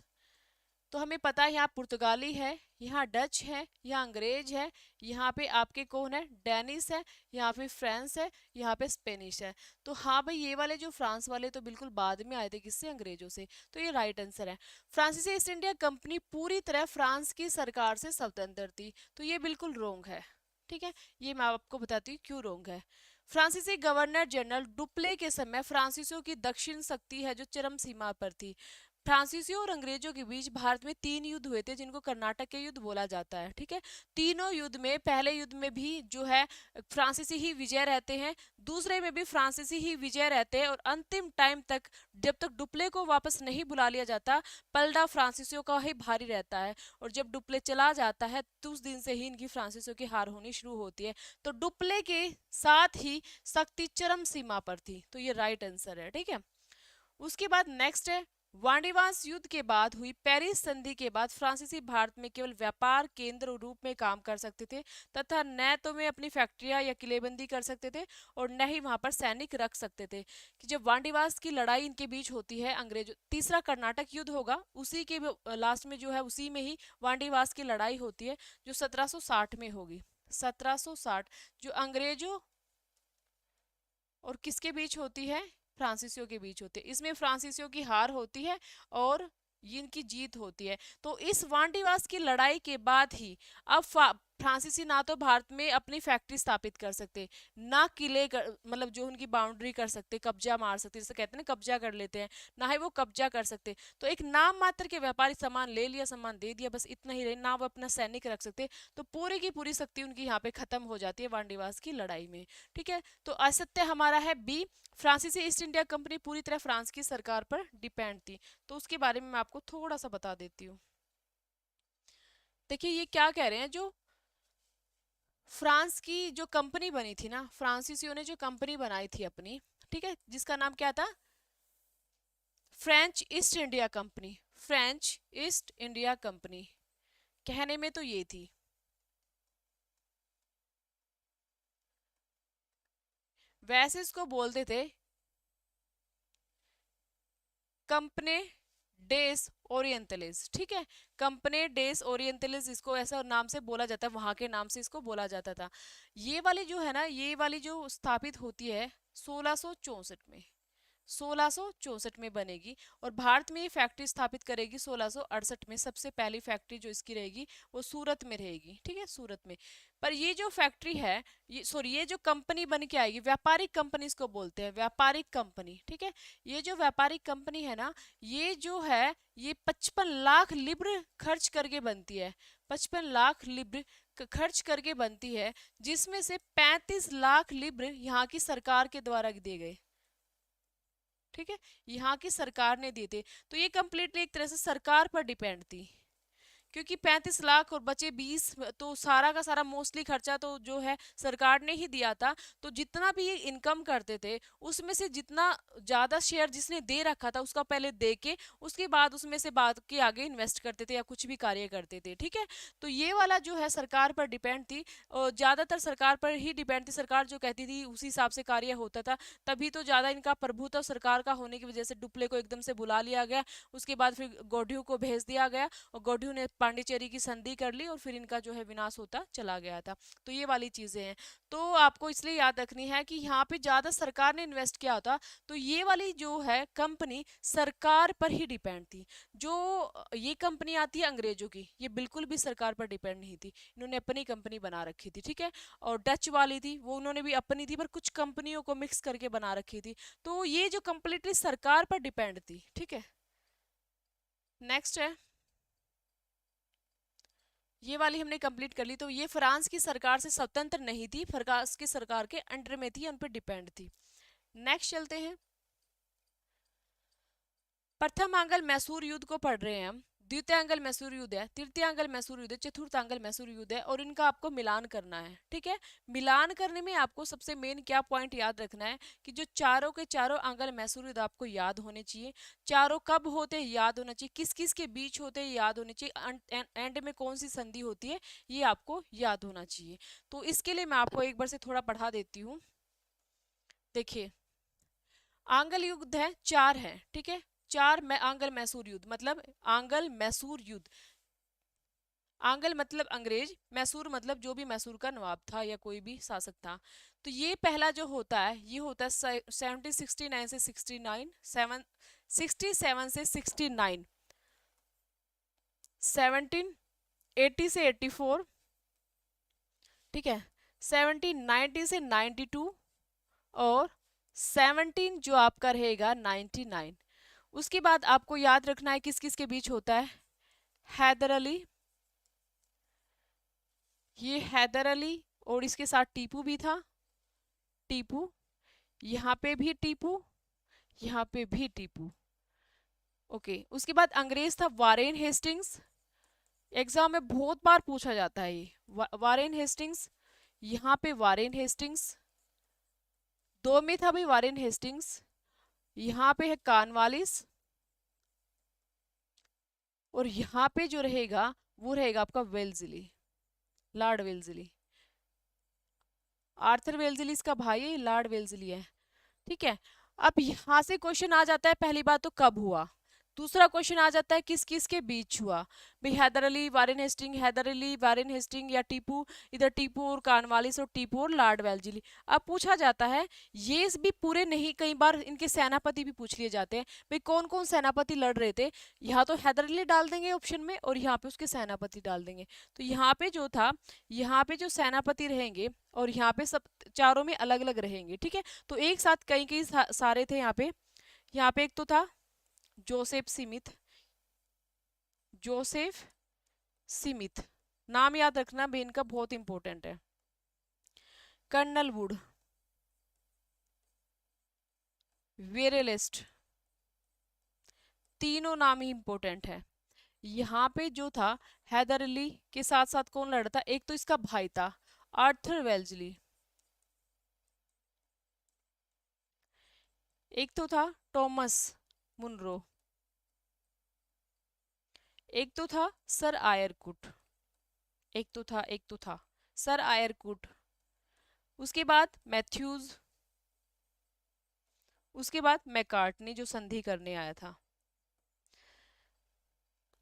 तो हमें पता है यहाँ पुर्तगाली है, यहाँ डच है, यहाँ अंग्रेज है, यहाँ पे आपके कौन है, डेनिस है, यहाँ पे फ्रांस है, यहाँ पे स्पेनिश है। तो हाँ भाई ये वाले जो फ्रांस वाले तो बिल्कुल बाद में आए थे, किससे, अंग्रेजों से। तो ये राइट आंसर है। फ्रांसीसी ईस्ट इंडिया कंपनी पूरी तरह फ्रांस की सरकार से स्वतंत्र थी, तो ये बिल्कुल रोंग है। ठीक है, ये मैं आपको बताती हूँ क्यों रोंग है। फ्रांसीसी गवर्नर जनरल डुप्ले के समय फ्रांसीसियों की दक्षिण शक्ति है जो चरम सीमा पर थी। फ्रांसीसियों और अंग्रेजों के बीच भारत में 3 युद्ध हुए थे जिनको कर्नाटक के युद्ध बोला जाता है। ठीक है, तीनों युद्ध में, पहले युद्ध में भी जो है फ्रांसीसी ही विजय रहते हैं, दूसरे में भी फ्रांसीसी ही विजय रहते हैं, और अंतिम टाइम तक जब तक डुप्ले को वापस नहीं बुला लिया जाता पलड़ा फ्रांसीसियों का ही भारी रहता है। और जब डुप्ले चला जाता है तो उस दिन से ही इनकी फ्रांसीसियों की हार होनी शुरू होती है। तो डुप्ले के साथ ही शक्ति चरम सीमा पर थी, तो ये राइट आंसर है। ठीक है, उसके बाद नेक्स्ट है वाणिज्य युद्ध के बाद हुई पेरिस संधि के बाद फ्रांसीसी भारत में केवल व्यापार केंद्र रूप में काम कर सकते थे तथा न तो में अपनी फैक्ट्रियां या किलेबंदी कर सकते थे और न ही वहां पर सैनिक रख सकते थे। कि जब वाणिज्य की लड़ाई इनके बीच होती है अंग्रेजों, तीसरा कर्नाटक युद्ध होगा उसी के लास्ट में जो है उसी में ही वाणिज्य की लड़ाई होती है जो 1760 में होगी। 1760 जो अंग्रेजों और किसके बीच होती है, फ्रांसीसियों के बीच होती है। इसमें फ्रांसीसियों की हार होती है और इनकी जीत होती है। तो इस वांडीवास की लड़ाई के बाद ही अब फ्रांसीसी ना तो भारत में अपनी फैक्ट्री स्थापित कर सकते, ना किले मतलब जो उनकी बाउंड्री कर सकते, कब्जा मार सकते, जैसे कहते हैं ना कब्जा कर लेते हैं, ना ही वो कब्जा कर सकते। तो एक नाम मात्र के व्यापारी सामान ले लिया, सामान दे दिया, बस इतना ही रहे, ना वो अपना सैनिक रख सकते। तो पूरी की पूरी शक्ति उनकी यहाँ पे खत्म हो जाती है वांडीवास की लड़ाई में। ठीक है, तो असत्य हमारा है बी, फ्रांसीसी ईस्ट इंडिया कंपनी पूरी तरह फ्रांस की सरकार पर डिपेंड थी। तो उसके बारे में मैं आपको थोड़ा सा बता देती हूँ। देखिए ये क्या कह रहे हैं, जो फ्रांस की जो कंपनी बनी थी ना, फ्रांसीसियों ने जो कंपनी बनाई थी अपनी, ठीक है, जिसका नाम क्या था, French east India company. French east India company कहने में तो ये थी। वैसे इसको बोलते थे कंपनी डेस ओरिएंटलिस। ठीक है, कंपनी डेस ओरिएंटलिस इसको ऐसा नाम से बोला जाता है, वहां के नाम से इसको बोला जाता था। ये वाली जो है ना, ये वाली जो स्थापित होती है 1664 में, 1664 में बनेगी और भारत में ये फैक्ट्री स्थापित करेगी 1668 में। सबसे पहली फैक्ट्री जो इसकी रहेगी वो सूरत में रहेगी। ठीक है, सूरत में। पर ये जो फैक्ट्री है, ये सॉरी ये जो कंपनी बन के आएगी, व्यापारिक कंपनी इसको बोलते हैं, व्यापारिक कंपनी। ठीक है, ये जो व्यापारिक कंपनी है ना, ये जो है ये 55 लाख लिब्र खर्च करके बनती है। 55 लाख लिब्र खर्च करके बनती है, जिसमें से 35 लाख लिब्र यहाँ की सरकार के द्वारा दिए गए। ठीक है, यहाँ की सरकार ने दिए थे। तो ये कंप्लीटली एक तरह से सरकार पर डिपेंड थी, क्योंकि 35 लाख और बचे 20, तो सारा का सारा मोस्टली खर्चा तो जो है सरकार ने ही दिया था। तो जितना भी ये इनकम करते थे उसमें से जितना ज्यादा शेयर जिसने दे रखा था उसका पहले दे के उसके बाद उसमें से बाद के आगे इन्वेस्ट करते थे या कुछ भी कार्य करते थे। ठीक है, तो ये वाला जो है सरकार पर डिपेंड थी और ज्यादातर सरकार पर ही डिपेंड थी। सरकार जो कहती थी उसी हिसाब से कार्य होता था। तभी तो ज्यादा इनका प्रभुत्व सरकार का होने की वजह से डुप्ले को एकदम से बुला लिया गया, उसके बाद फिर गौढ़ियों को भेज दिया गया और गौढ़ियों ने पांडिचेरी की संधि कर ली और फिर इनका जो है विनाश होता चला गया था। तो ये वाली चीजें हैं। तो आपको इसलिए याद रखनी है कि यहाँ पे ज्यादा सरकार ने इन्वेस्ट किया होता तो ये वाली जो है कंपनी सरकार पर ही डिपेंड थी। जो ये कंपनी आती है अंग्रेजों की, ये बिल्कुल भी सरकार पर डिपेंड नहीं थी, इन्होंने अपनी कंपनी बना रखी थी। ठीक है, और डच वाली थी वो उन्होंने भी अपनी थी, पर कुछ कंपनियों को मिक्स करके बना रखी थी। तो ये जो कंप्लीटली सरकार पर डिपेंड थी। ठीक है, नेक्स्ट है, ये वाली हमने कंप्लीट कर ली। तो ये फ्रांस की सरकार से स्वतंत्र नहीं थी, फ्रांस की सरकार के अंडर में थी, उन पर डिपेंड थी। नेक्स्ट चलते हैं, प्रथम आंगल मैसूर युद्ध को पढ़ रहे हैं हम। द्वितीय आंगल मैसूर युद्ध है, तृतीय आंगल मैसूर युद्ध है, चतुर्थ आंगल मैसूर युद्ध है और इनका आपको मिलान करना है। ठीक है, मिलान करने में आपको सबसे मेन क्या पॉइंट याद रखना है कि जो चारों के चारों आंगल मैसूर युद्ध आपको याद होने चाहिए। चारों कब होते याद होना चाहिए, किस किस के बीच होते याद होने चाहिए, एंड में कौन सी संधि होती है ये आपको याद होना चाहिए। तो इसके लिए मैं आपको एक बार से थोड़ा पढ़ा देती हूँ। देखिए, आंगल युद्ध है, चार है। ठीक है, चार में आंगल मैसूर युद्ध, मतलब आंगल मैसूर युद्ध, आंगल मतलब अंग्रेज, मैसूर मतलब जो भी मैसूर का नवाब था या कोई भी शासक था। तो ये पहला जो होता है ये होता है 1769 से 69, 67 से 69, 1780 से 84, ठीक है, 1790 से 92 और 17 जो आपका रहेगा 99। उसके बाद आपको याद रखना है किस किस के बीच होता है, हैदर अली, ये हैदर अली और इसके साथ टीपू भी था, टीपू, यहाँ पे भी टीपू, यहाँ पे भी टीपू। ओके, उसके बाद अंग्रेज था वारेन हेस्टिंग्स, एग्जाम में बहुत बार पूछा जाता है ये वारेन हेस्टिंग्स, यहाँ पे वारेन हेस्टिंग्स, दो में था भाई वारेन हेस्टिंग्स, यहाँ पे है कार्नवालिस, और यहाँ पे जो रहेगा वो रहेगा आपका वेल्जली, लॉर्ड वेल्जली। आर्थर वेल्जली इसका भाई है, लॉर्ड वेल्जली है। ठीक है। अब यहां से क्वेश्चन आ जाता है, पहली बात तो कब हुआ, दूसरा क्वेश्चन आ जाता है किस किस के बीच हुआ। भाई Haidar Ali Warren Hasting, Haidar Ali Warren Hasting, या टीपू, इधर टीपू और कानवालिस और टीपू और लॉर्ड वेल्जली। अब पूछा जाता है, ये भी पूरे नहीं, कई बार इनके सेनापति भी पूछ लिए जाते हैं, भाई कौन कौन सेनापति लड़ रहे थे। यहाँ तो हैदर अली डाल देंगे ऑप्शन में और यहाँ पे उसके सेनापति डाल देंगे। तो यहाँ पे जो था, यहाँ पे जो सेनापति रहेंगे और यहाँ पे सब चारों में अलग अलग रहेंगे। ठीक है। तो एक साथ कई कई सारे थे यहाँ पे। यहाँ पे एक तो था जोसेफ स्मिथ, जोसेफ स्मिथ, नाम याद रखना बेन का, बहुत इंपॉर्टेंट है। कर्नल वुड, वेरेलिस्ट, तीनों नाम ही इंपॉर्टेंट है। यहाँ पे जो था हैदर अली के साथ साथ कौन लड़ा था, एक तो इसका भाई था आर्थर वेल्जली, एक तो था टॉमस मुनरो, एक तो था सर आयरकुट, एक तो था सर आयरकुट। उसके बाद मैथ्यूज, उसके बाद मैकार्टनी जो संधि करने आया था।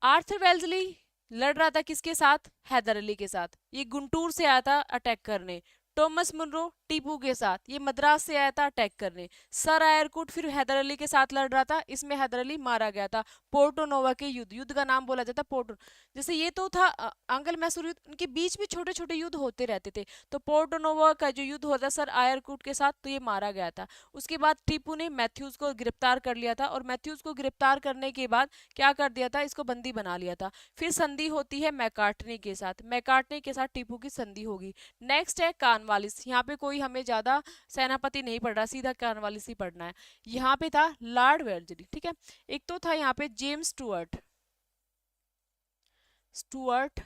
आर्थर वेल्जली लड़ रहा था किसके साथ, हैदर अली के साथ, ये गुंटूर से आया था अटैक करने। टॉमस मुनरो टीपू के साथ, ये मद्रास से आया था अटैक करने। सर आयरकुट फिर हैदर अली के साथ लड़ रहा था, इसमें हैदर अली मारा गया था। पोर्टो नोवा के युद्ध, युद्ध का नाम बोला जाता पोर्टो, जैसे ये तो था आंग्ल मैसूर युद्ध, उनके बीच में छोटे छोटे युद्ध होते रहते थे। तो पोर्टो नोवा का जो युद्ध होता सर आयरकुट के साथ, तो ये मारा गया था। उसके बाद टीपू ने मैथ्यूज को गिरफ्तार कर लिया था, और मैथ्यूज को गिरफ्तार करने के बाद क्या कर दिया था, इसको बंदी बना लिया था। फिर संधि होती है मैकार्टनी के साथ, मैकार्टनी के साथ टीपू की संधि होगी। नेक्स्ट है कानवालिस, यहाँ पे कोई हमें ज्यादा सेनापति नहीं पढ़ रहा, सीधा कानवालिस ही पढ़ना है। यहाँ पे था लॉर्ड वेल्जली। ठीक है। एक तो था यहाँ पे जेम्स स्टुअर्ट, स्टुअर्ट,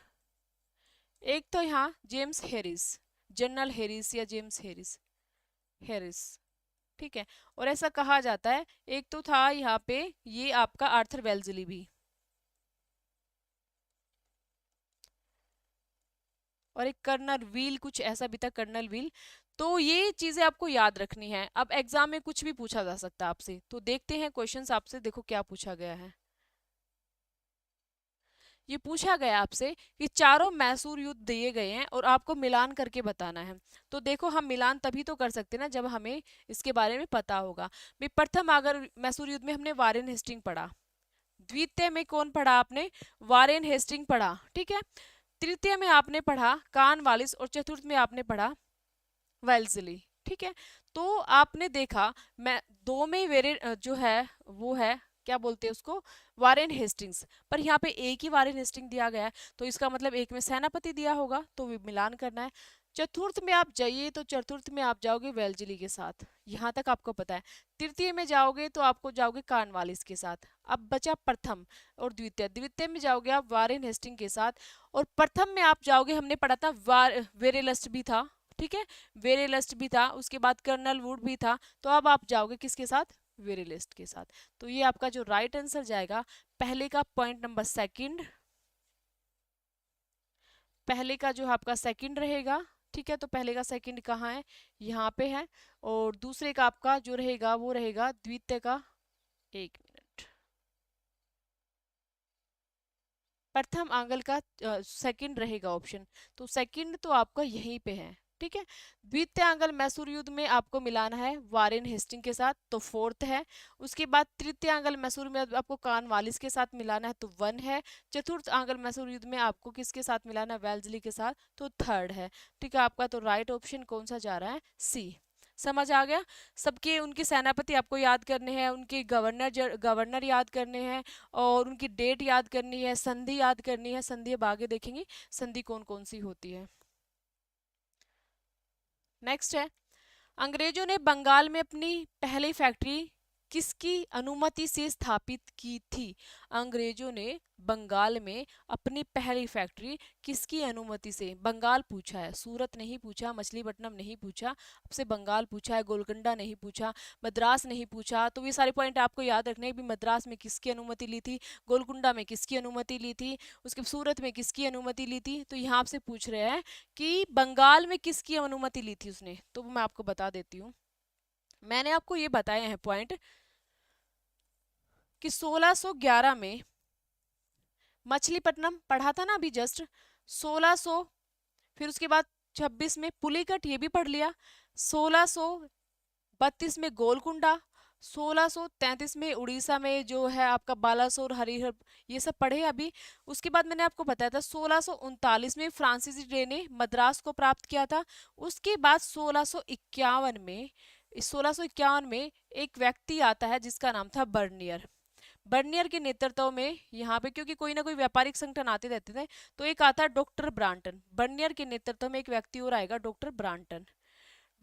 एक तो यहाँ जेम्स हैरिस, जनरल हैरिस या जेम्स हैरिस, हैरिस। ठीक है। और ऐसा कहा जाता है, एक तो था यहाँ पे ये आपका आर्थर वेल्जली भी, और एक कर्नल व्हील, कुछ ऐसा भी था कर्नल व्हील। तो ये चीजें आपको याद रखनी है। अब एग्जाम में कुछ भी पूछा जा सकता है आपसे, तो देखते हैं क्वेश्चंस आपसे, देखो क्या पूछा गया है। ये पूछा गया आपसे कि चारों मैसूर युद्ध दिए गए हैं और आपको मिलान करके बताना है। तो देखो हम मिलान तभी तो कर सकते हैं ना जब हमें इसके बारे में पता होगा। भाई प्रथम अगर मैसूर युद्ध में हमने वारेन हेस्टिंग पढ़ा, द्वितीय में कौन पढ़ा आपने, वारेन हेस्टिंग पढ़ा। ठीक है। तृतीय में आपने पढ़ा कानवालिस, और चतुर्थ में आपने पढ़ा वेल्जली। ठीक है। तो आपने देखा मैं दो में वेरे जो है वो है, क्या बोलते हैं उसको, वारेन हेस्टिंग्स, पर यहाँ पे एक ही वारेन हेस्टिंग दिया गया है, तो इसका मतलब एक में सेनापति दिया होगा, तो मिलान करना है। चतुर्थ में आप जाइए तो चतुर्थ में आप जाओगे वेल्जली के साथ, यहाँ तक आपको पता है। तृतीय में जाओगे तो आपको जाओगे कानवालिस के साथ। अब बचा प्रथम और द्वितीय, द्वितीय में जाओगे आप वारेन हेस्टिंग के साथ, और प्रथम में आप जाओगे, हमने पढ़ा था वेरेलस्ट भी था। ठीक है। वेरेलस्ट भी था, उसके बाद कर्नल वुड भी था, तो अब आप जाओगे किसके साथ, वेरेलिस्ट के साथ। तो ये आपका जो राइट आंसर जाएगा, पहले का पॉइंट नंबर सेकंड, पहले का जो आपका सेकंड रहेगा। ठीक है। तो पहले का सेकंड कहाँ है, यहाँ पे है, और दूसरे का आपका जो रहेगा वो रहेगा द्वितीय का, एक मिनट, प्रथम आंगल का सेकंड रहेगा ऑप्शन, तो सेकंड तो आपका यहीं पे है। ठीक है। द्वितीय आंगल मैसूर युद्ध में आपको मिलाना है वारेन हेस्टिंग के साथ, तो फोर्थ है। उसके बाद तृतीय आंगल मैसूर में आपको कानवालिस के साथ मिलाना है, तो वन है। चतुर्थ आंगल मैसूर युद्ध में आपको किसके साथ मिलाना है, वेल्जली के साथ, तो थर्ड है। ठीक है। आपका तो राइट ऑप्शन कौन सा जा रहा है, सी। समझ आ गया। सबके उनके सेनापति आपको याद करने हैं, उनके गवर्नर गवर्नर याद करने हैं, और उनकी डेट याद करनी है, संधि याद करनी है। संधि अब आगे देखेंगे संधि कौन कौन सी होती है। नेक्स्ट है, अंग्रेजों ने बंगाल में अपनी पहली फैक्ट्री किसकी अनुमति से स्थापित की थी? अंग्रेजों ने बंगाल में अपनी पहली फैक्ट्री किसकी अनुमति से? बंगाल पूछा है, सूरत नहीं पूछा, मछलीपट्टनम नहीं पूछा, आपसे बंगाल पूछा है, गोलकुंडा नहीं पूछा, मद्रास नहीं पूछा। तो ये सारे पॉइंट आपको याद रखने हैं भी मद्रास में किसकी अनुमति ली थी, गोलकुंडा में किसकी अनुमति ली थी, उसके सूरत में किसकी अनुमति ली थी। तो यहाँ आपसे पूछ रहे हैं कि बंगाल में किसकी अनुमति ली थी उसने, तो मैं आपको बता देती हूँ। मैंने आपको ये बताए हैं पॉइंट कि 1611 में मछलीपट्टनम पढ़ा था ना अभी जस्ट, 1600, फिर उसके बाद 26 में पुलिकट, ये भी पढ़ लिया, 1632 में गोलकुंडा, 1633 में उड़ीसा में जो है आपका बालासोर, हरिहर, ये सब पढ़े अभी। उसके बाद मैंने आपको बताया था 1639 में फ्रांसीसी डे ने मद्रास को प्राप्त किया था। उसके बाद 1651 में एक व्यक्ति आता है जिसका नाम था बर्नियर। बर्नियर के नेतृत्व में यहाँ पे, क्योंकि कोई ना कोई व्यापारिक संगठन आते रहते थे, तो एक आता है डॉक्टर ब्रांटन। बर्नियर के नेतृत्व में एक व्यक्ति और आएगा, डॉक्टर ब्रांटन।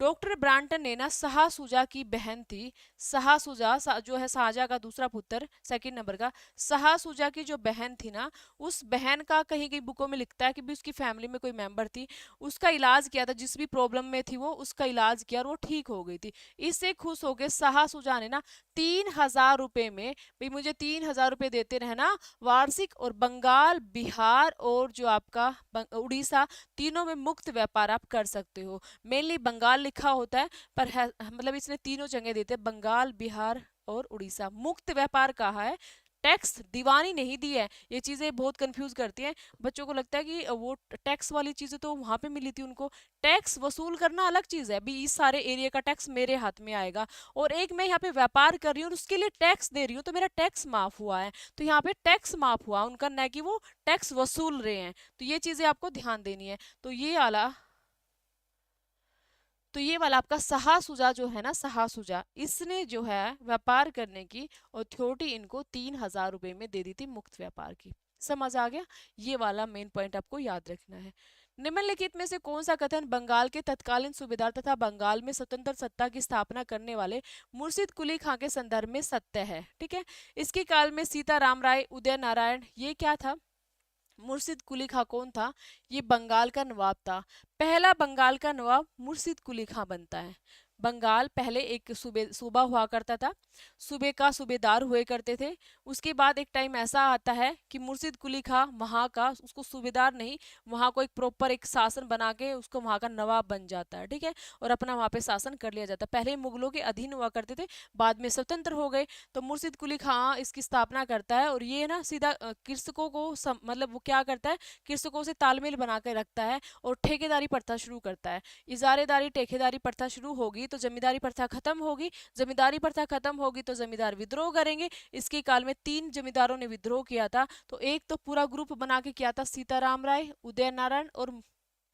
डॉक्टर ब्रांटन ने ना शाहसुजा की बहन थी, शाहसुजा जो है शाहजहां का दूसरा पुत्र, सेकंड नंबर का, शाहसुजा की जो बहन थी ना, उस बहन का कहीं कहीं बुकों में लिखता है कि भी उसकी फैमिली में कोई मेंबर थी, उसका इलाज किया था, जिस भी प्रॉब्लम में थी वो उसका इलाज किया और वो ठीक हो गई थी। इससे खुश होकर शाहसुजा ने ना 3000 रुपए में, भाई मुझे 3000 रुपए देते रहना वार्षिक, और बंगाल, बिहार और जो आपका उड़ीसा, तीनों में मुक्त व्यापार आप कर सकते हो। मेनली बंगाल लिखा होता है पर है, मतलब इसने तीनों जगह देते हैं, बंगाल, बिहार और उड़ीसा। मुक्त व्यापार कहा है, टैक्स दीवानी नहीं दी है। ये चीजें बहुत कंफ्यूज करती हैं बच्चों को, लगता है कि वो टैक्स वाली चीजें तो वहां पे मिली थी उनको, टैक्स वसूल करना अलग चीज है, अभी इस सारे एरिया का टैक्स मेरे हाथ में आएगा, और एक मैं यहाँ पे व्यापार कर रही हूँ और उसके लिए टैक्स दे रही हूँ, तो मेरा टैक्स माफ हुआ है। तो यहाँ पे टैक्स माफ हुआ उनका, न कि वो टैक्स वसूल रहे हैं। तो ये चीजें आपको ध्यान देनी है। तो ये वाला आपका शाहसुजा जो है ना, शाहसुजा, इसने जो है व्यापार करने की अथॉरिटी इनको 3000 रुपए में दे दी थी, मुक्त व्यापार की। समझ आ गया? ये वाला मेन पॉइंट आपको याद रखना है। निम्नलिखित में से कौन सा कथन बंगाल के तत्कालीन सूबेदार तथा बंगाल में स्वतंत्र सत्ता की स्थापना करने वाले मुर्शिद कुली खां के संदर्भ में सत्य है? ठीक है, इसके काल में सीताराम राय, उदय नारायण, ये क्या था? मुर्शिद कुली खां कौन था? ये बंगाल का नवाब था। पहला बंगाल का नवाब मुर्शिद कुली खां बनता है। बंगाल पहले एक सूबा हुआ करता था, सूबे का सूबेदार हुए करते थे। उसके बाद एक टाइम ऐसा आता है कि मुर्शिद कुली खां वहां का, उसको सूबेदार नहीं, वहां को एक प्रॉपर एक शासन बना के उसको वहां का नवाब बन जाता है। ठीक है, और अपना वहां पे शासन कर लिया जाता है। पहले मुगलों के अधीन हुआ करते थे, बाद में स्वतंत्र हो गए। तो मुर्शिद कुली खां इसकी स्थापना करता है, और ये ना सीधा कृषकों को मतलब वो क्या करता है, कृषकों से तालमेल बना के रखता है और ठेकेदारी प्रथा शुरू करता है। इजारेदारी ठेकेदारी प्रथा शुरू होगी तो जमींदारी प्रथा खत्म होगी, जमींदारी प्रथा खत्म होगी तो जमींदार विद्रोह करेंगे। इसके काल में 3 जमींदारों ने विद्रोह किया था। तो एक तो पूरा ग्रुप बना के किया था सीताराम राय, उदय नारायण और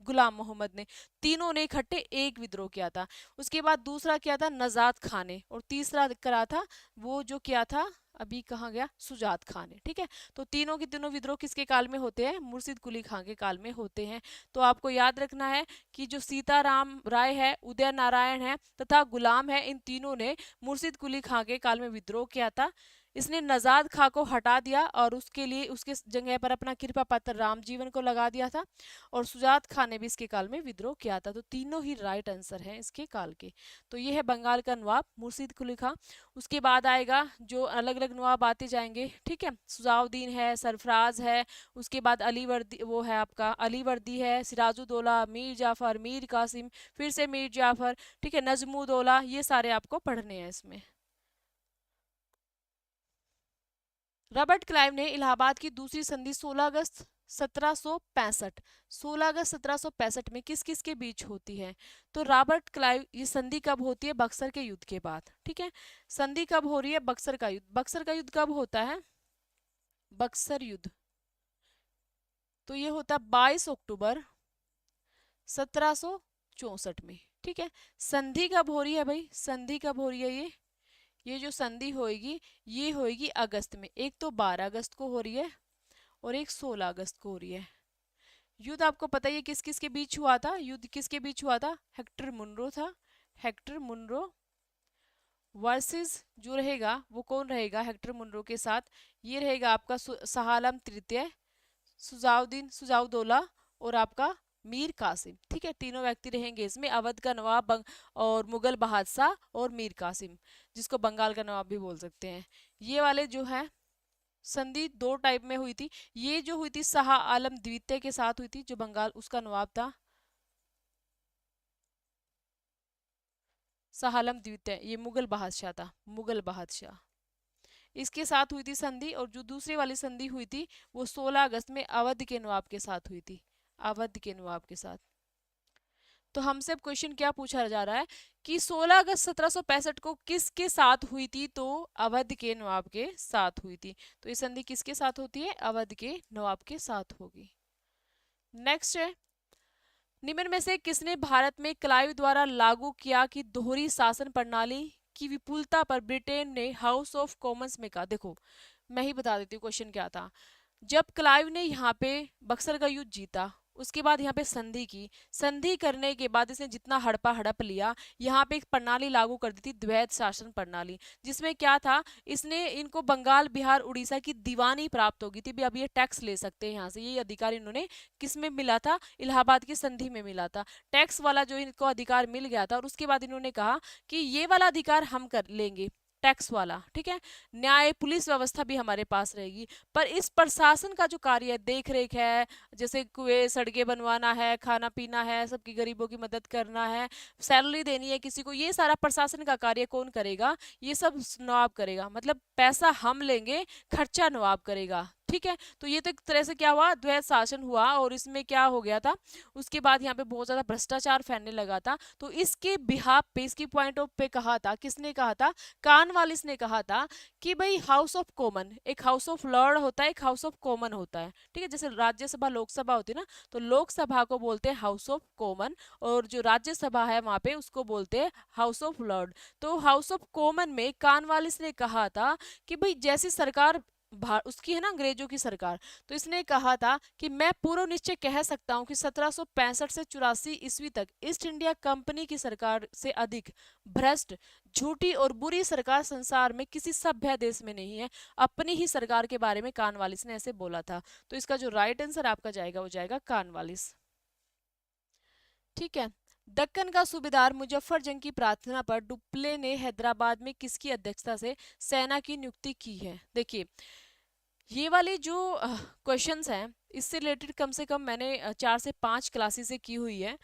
गुलाम मोहम्मद ने, तीनों ने इकट्ठे एक विद्रोह किया था। उसके बाद दूसरा किया था नजात खान ने, और तीसरा करा था वो जो किया था, अभी कहाँ गया, सुजात खान ने। ठीक है, तो तीनों के तीनों विद्रोह किसके काल में होते हैं? मुर्शिद कुली खां के काल में होते हैं। तो आपको याद रखना है कि जो सीताराम राय है, उदय नारायण है तथा गुलाम है, इन तीनों ने मुर्शिद कुली खां के काल में विद्रोह किया था। इसने नजाद खां को हटा दिया और उसके लिए उसके जगह पर अपना कृपा पात्र राम जीवन को लगा दिया था, और सुजात खान ने भी इसके काल में विद्रोह किया था। तो तीनों ही राइट आंसर हैं इसके काल के। तो ये है बंगाल का नवाब मुर्शिद कुली खां। उसके बाद आएगा जो अलग अलग नवाब आते जाएंगे। ठीक है, सुजाउद्दीन है, सरफराज है, उसके बाद अलीवर्दी, वो है आपका अलीवर्दी है, सिराजुद्दौला, मीर जाफर, मीर कासिम, फिर से मीर जाफर, ठीक है, नजमुद्दौला, ये सारे आपको पढ़ने हैं इसमें। रॉबर्ट क्लाइव ने इलाहाबाद की दूसरी संधि 16 अगस्त 1765, 16 अगस्त 1765 में किस किस के बीच होती है? तो रॉबर्ट क्लाइव, ये संधि कब होती है? बक्सर के युद्ध के बाद। ठीक है, संधि कब हो रही है? बक्सर का युद्ध। बक्सर का युद्ध कब होता है? बक्सर युद्ध तो ये होता है 22 अक्टूबर 1764 में। ठीक है, संधि कब हो रही है भाई? संधि कब हो रही है? ये जो संधि होएगी ये होएगी अगस्त में। एक तो 12 अगस्त को हो रही है और एक 16 अगस्त को हो रही है। युद्ध आपको पता ही है किस किस के बीच हुआ था? युद्ध किसके बीच हुआ था? हेक्टर मुनरो था, हेक्टर मुनरो, वर्सेस जो रहेगा वो कौन रहेगा हेक्टर मुनरो के साथ, ये रहेगा आपका शाह आलम तृतीय, सुजाउद्दौला और आपका मीर कासिम। ठीक है, तीनों व्यक्ति रहेंगे इसमें, अवध का नवाब और मुगल बादशाह और मीर कासिम, जिसको बंगाल का नवाब भी बोल सकते हैं। ये वाले जो है संधि दो टाइप में हुई थी। ये जो हुई थी शाह आलम द्वितीय के साथ हुई थी, जो बंगाल उसका नवाब था शाह आलम द्वितीय, ये मुगल बादशाह था, मुगल बादशाह, इसके साथ हुई थी संधि। और जो दूसरी वाली संधि हुई थी वो 16 अगस्त में अवध के नवाब के साथ हुई थी, अवध के नवाब के साथ। तो हमसे अब क्वेश्चन क्या पूछा जा रहा है कि 16 अगस्त 1765 को किसके साथ हुई थी, तो अवध के नवाब के साथ हुई थी। तो ये संधि किसके साथ होती है, अवध के नवाब के साथ होगी। नेक्स्ट है, निम्न में से किसने भारत में क्लाइव द्वारा लागू किया कि दोहरी शासन प्रणाली की विपुलता पर ब्रिटेन ने हाउस ऑफ कॉमन्स में कहा। देखो मैं ही बता देती हूँ क्वेश्चन क्या था। जब क्लाइव ने यहाँ पे बक्सर का युद्ध जीता, उसके बाद यहाँ पे संधि की, संधि करने के बाद इसने जितना हड़पा हड़प लिया, यहाँ पे एक प्रणाली लागू कर दी थी, द्वैध शासन प्रणाली, जिसमें क्या था, इसने इनको बंगाल बिहार उड़ीसा की दीवानी प्राप्त होगी थी भी, अब ये टैक्स ले सकते हैं यहाँ से, ये अधिकार इन्होंने किस में मिला था, इलाहाबाद की संधि में मिला था, टैक्स वाला जो इनको अधिकार मिल गया था। और उसके बाद इन्होंने कहा कि ये वाला अधिकार हम कर लेंगे, टैक्स वाला, ठीक है, न्याय पुलिस व्यवस्था भी हमारे पास रहेगी, पर इस प्रशासन का जो कार्य है, देख रेख है, जैसे कुएं सड़कें बनवाना है, खाना पीना है, सबकी गरीबों की मदद करना है, सैलरी देनी है किसी को, ये सारा प्रशासन का कार्य कौन करेगा, ये सब नवाब करेगा, मतलब पैसा हम लेंगे, खर्चा नवाब करेगा। ठीक है, तो ये तो एक तरह से क्या हुआ, द्वैध शासन हुआ। और इसमें क्या हो गया था, उसके बाद यहाँ पे बहुत ज्यादा भ्रष्टाचार फैलने लगा था। तो इसके बिहाफ पे, इसकी पॉइंट ऑफ पे कहा था, किसने कहा था, कानवालिस ने कहा था कि भाई हाउस ऑफ कॉमन, एक हाउस ऑफ लॉर्ड होता है, एक हाउस ऑफ कॉमन होता है। ठीक है, जैसे राज्यसभा लोकसभा होती है ना, तो लोकसभा को बोलते हैं हाउस ऑफ कॉमन, और जो राज्यसभा है वहां पे उसको बोलते हैं हाउस ऑफ लॉर्ड। तो हाउस ऑफ कॉमन में कानवालिस ने कहा था कि भाई जैसी सरकार उसकी है ना, अंग्रेजों की सरकार, तो इसने कहा था कि मैं पूर्व निश्चय कह सकता हूं कि 1765 से 84 ईस्वी तक ईस्ट इंडिया कंपनी की सरकार से अधिक भ्रष्ट, झूठी और बुरी सरकार संसार में किसी सभ्य देश में नहीं है। अपनी ही सरकार के बारे में कानवालिस ने ऐसे बोला था। तो इसका जो राइट आंसर आपका जाएगा वो जाएगा कानवालिस। ठीक है, दक्कन का सूबेदार मुजफ्फर जंग की प्रार्थना पर डुप्ले ने हैदराबाद में किसकी अध्यक्षता से सेना की नियुक्ति की है। देखिए ये वाले जो क्वेश्चंस हैं, इससे रिलेटेड कम से कम मैंने 4 से 5 क्लासेस की हुई है।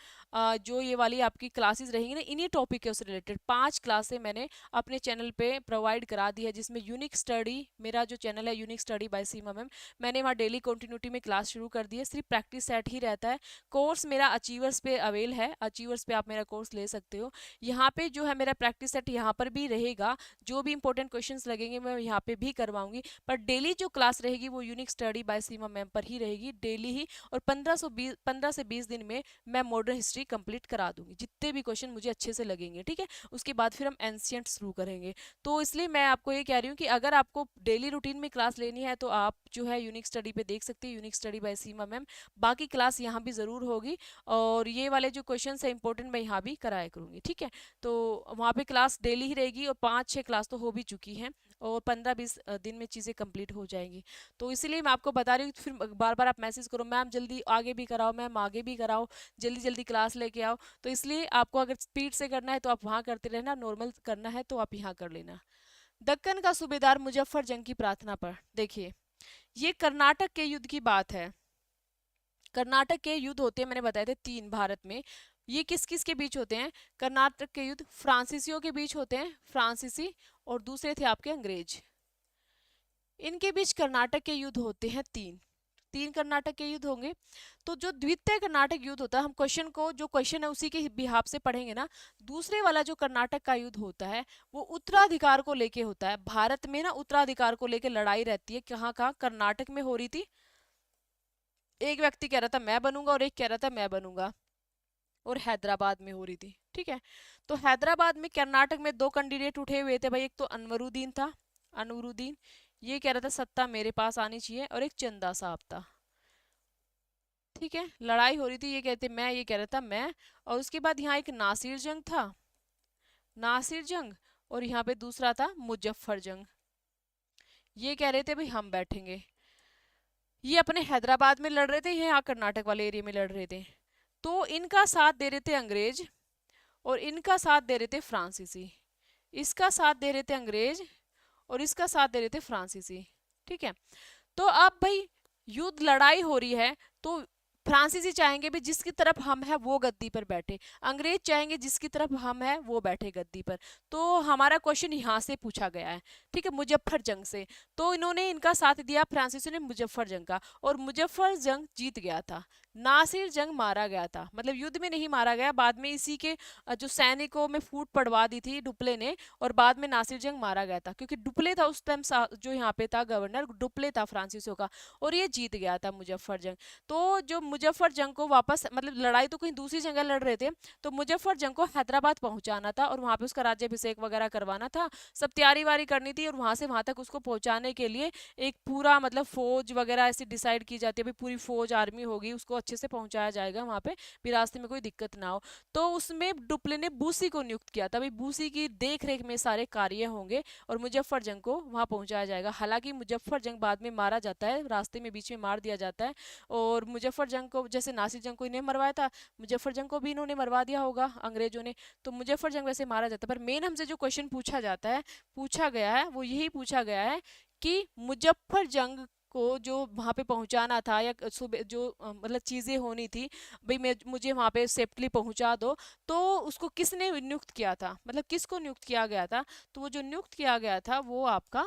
जो ये वाली आपकी क्लासेस रहेंगी ना, इन्हीं टॉपिक से रिलेटेड 5 क्लासें मैंने अपने चैनल पे प्रोवाइड करा दी है, जिसमें यूनिक स्टडी, मेरा जो चैनल है यूनिक स्टडी बाय सीमा मैम, मैंने वहाँ डेली कंटिन्यूटी में क्लास शुरू कर दी है। सिर्फ प्रैक्टिस सेट ही रहता है। कोर्स मेरा अचीवर्स पे अवेल है, अचीवर्स पे आप मेरा कोर्स ले सकते हो। यहाँ पे जो है मेरा प्रैक्टिस सेट यहाँ पर भी रहेगा, जो भी इंपॉर्टेंट क्वेश्चन लगेंगे मैं यहाँ पे भी करवाऊंगी, पर डेली जो क्लास रहेगी वो यूनिक स्टडी बाय सीमा मैम पर ही रहेगी, डेली ही। और 15 से 20 दिन में मैं मॉडर्न हिस्ट्री कंप्लीट करा दूंगी, जितने भी क्वेश्चन मुझे अच्छे से लगेंगे। ठीक है, उसके बाद फिर हम एंशियंट शुरू करेंगे। तो इसलिए मैं आपको ये कह रही हूँ कि अगर आपको डेली रूटीन में क्लास लेनी है तो आप जो है यूनिक स्टडी पे देख सकते हैं, यूनिक स्टडी बाय सीमा मैम। बाकी क्लास यहाँ भी ज़रूर होगी, और ये वाले जो क्वेश्चन है इंपॉर्टेंट मैं यहाँ भी कराया करूँगी। ठीक है, तो वहाँ पे क्लास डेली ही रहेगी, और 5-6 क्लास तो हो भी चुकी हैं, और 15-20 दिन में चीज़ें कंप्लीट हो जाएंगी। तो इसीलिए मैं आपको बता रही हूँ, फिर बार बार आप मैसेज करो मैम जल्दी आगे भी कराओ, मैम आगे भी कराओ, जल्दी जल्दी क्लास लेके आओ। तो इसलिए आपको अगर स्पीड से करना है तो आप वहाँ करते रहना, नॉर्मल करना है तो आप यहाँ कर लेना। दक्कन का सूबेदार मुजफ्फर जंग की प्रार्थना पर, देखिए ये कर्नाटक के युद्ध की बात है। कर्नाटक के युद्ध होते हैं, मैंने बताए थे 3 भारत में। ये किस किस के बीच होते हैं, कर्नाटक के युद्ध फ्रांसीसियों के बीच होते हैं, फ्रांसीसी, और दूसरे थे आपके अंग्रेज, इनके बीच कर्नाटक के युद्ध होते हैं 3। 3 कर्नाटक के युद्ध होंगे। तो जो द्वितीय कर्नाटक युद्ध होता है, हम क्वेश्चन को, जो क्वेश्चन है उसी के बिहाफ से पढ़ेंगे ना। दूसरे वाला जो कर्नाटक का युद्ध होता है वो उत्तराधिकार को लेके होता है। भारत में ना उत्तराधिकार को लेके लड़ाई रहती है, कहाँ कहाँ, कर्नाटक में हो रही थी। एक व्यक्ति कह रहा था मैं बनूंगा और एक कह रहा था मैं बनूंगा, और हैदराबाद में हो रही थी। ठीक है, तो हैदराबाद में कर्नाटक में 2 कैंडिडेट उठे हुए थे भाई, एक तो अनवरुद्दीन था, अनवरुद्दीन, ये कह रहा था सत्ता मेरे पास आनी चाहिए, और एक चंदा साहब था। ठीक है, लड़ाई हो रही थी, ये कहते मैं, ये कह रहा था मैं। और उसके बाद यहाँ एक नासिर जंग था, नासिर जंग, और यहाँ पे दूसरा था मुजफ्फर जंग। ये कह रहे थे भाई हम बैठेंगे। ये अपने हैदराबाद में लड़ रहे थे, ये यहाँ कर्नाटक वाले एरिया में लड़ रहे थे। तो इनका साथ दे रहे थे अंग्रेज और इनका साथ दे रहे थे फ्रांसीसी। इसका साथ दे रहे थे अंग्रेज और इसका साथ दे रहे थे फ्रांसीसी। ठीक है। तो अब भाई युद्ध लड़ाई हो रही है, तो फ्रांसीसी चाहेंगे भी जिसकी तरफ हम है वो गद्दी पर बैठे, अंग्रेज चाहेंगे जिसकी तरफ हम है वो बैठे गद्दी पर। तो हमारा क्वेश्चन यहाँ से पूछा गया है, ठीक है, मुजफ्फर जंग से। तो इन्होंने इनका साथ दिया फ्रांसीसी ने मुजफ्फर जंग का, और मुजफ्फर जंग जीत गया था। नासिर जंग मारा गया था, मतलब युद्ध में नहीं मारा गया, बाद में इसी के जो सैनिकों में फूट पड़वा दी थी डुप्ले ने, और बाद में नासिर जंग मारा गया था, क्योंकि डुप्ले था उस टाइम जो यहाँ पे था गवर्नर, डुप्ले था फ्रांसीसियों का, और ये जीत गया था मुजफ्फर जंग। तो जो मुजफ्फर जंग को वापस, मतलब लड़ाई तो कहीं दूसरी जगह लड़ रहे थे, तो मुजफ्फर जंग को हैदराबाद पहुंचाना था और वहां पे उसका राज्याभिषेक वगैरह करवाना था, सब तैयारी वारी करनी थी, और वहां से वहां तक उसको पहुंचाने के लिए एक पूरा मतलब फौज वगैरह ऐसी डिसाइड की जाती है, भाई पूरी फौज आर्मी होगी, उसको अच्छे से पहुंचाया जाएगा वहां पे, भी रास्ते में कोई दिक्कत ना हो। तो उसमें डुप्ले ने बूसी को नियुक्त किया था, भाई बूसी की देख रेख में सारे कार्य होंगे और मुजफ्फर जंग को वहां पहुंचाया जाएगा। हालांकि मुजफ्फर जंग बाद में मारा जाता है, रास्ते में बीच में मार दिया जाता है, और मुजफ्फर जंग को, जैसे नासिर जंग को इन्हें मरवाया था, मुजफ्फर जंग को भी इन्होंने मरवा दिया होगा अंग्रेजों ने। तो मुजफ्फर जंग वैसे मारा जाता है, पर मेन हमसे जो क्वेश्चन पूछा जाता है, पूछा गया है, वो यही पूछा गया है कि मुजफ्फर जंग को जो वहां पे पहुंचाना था, या सुबह जो मतलब चीजें होनी थी, भाई मैं मुझे वहां पे सेफ्टली पहुंचा दो, तो उसको किसने नियुक्त किया था, मतलब किसको नियुक्त किया गया था। तो वो जो नियुक्त किया गया था वो आपका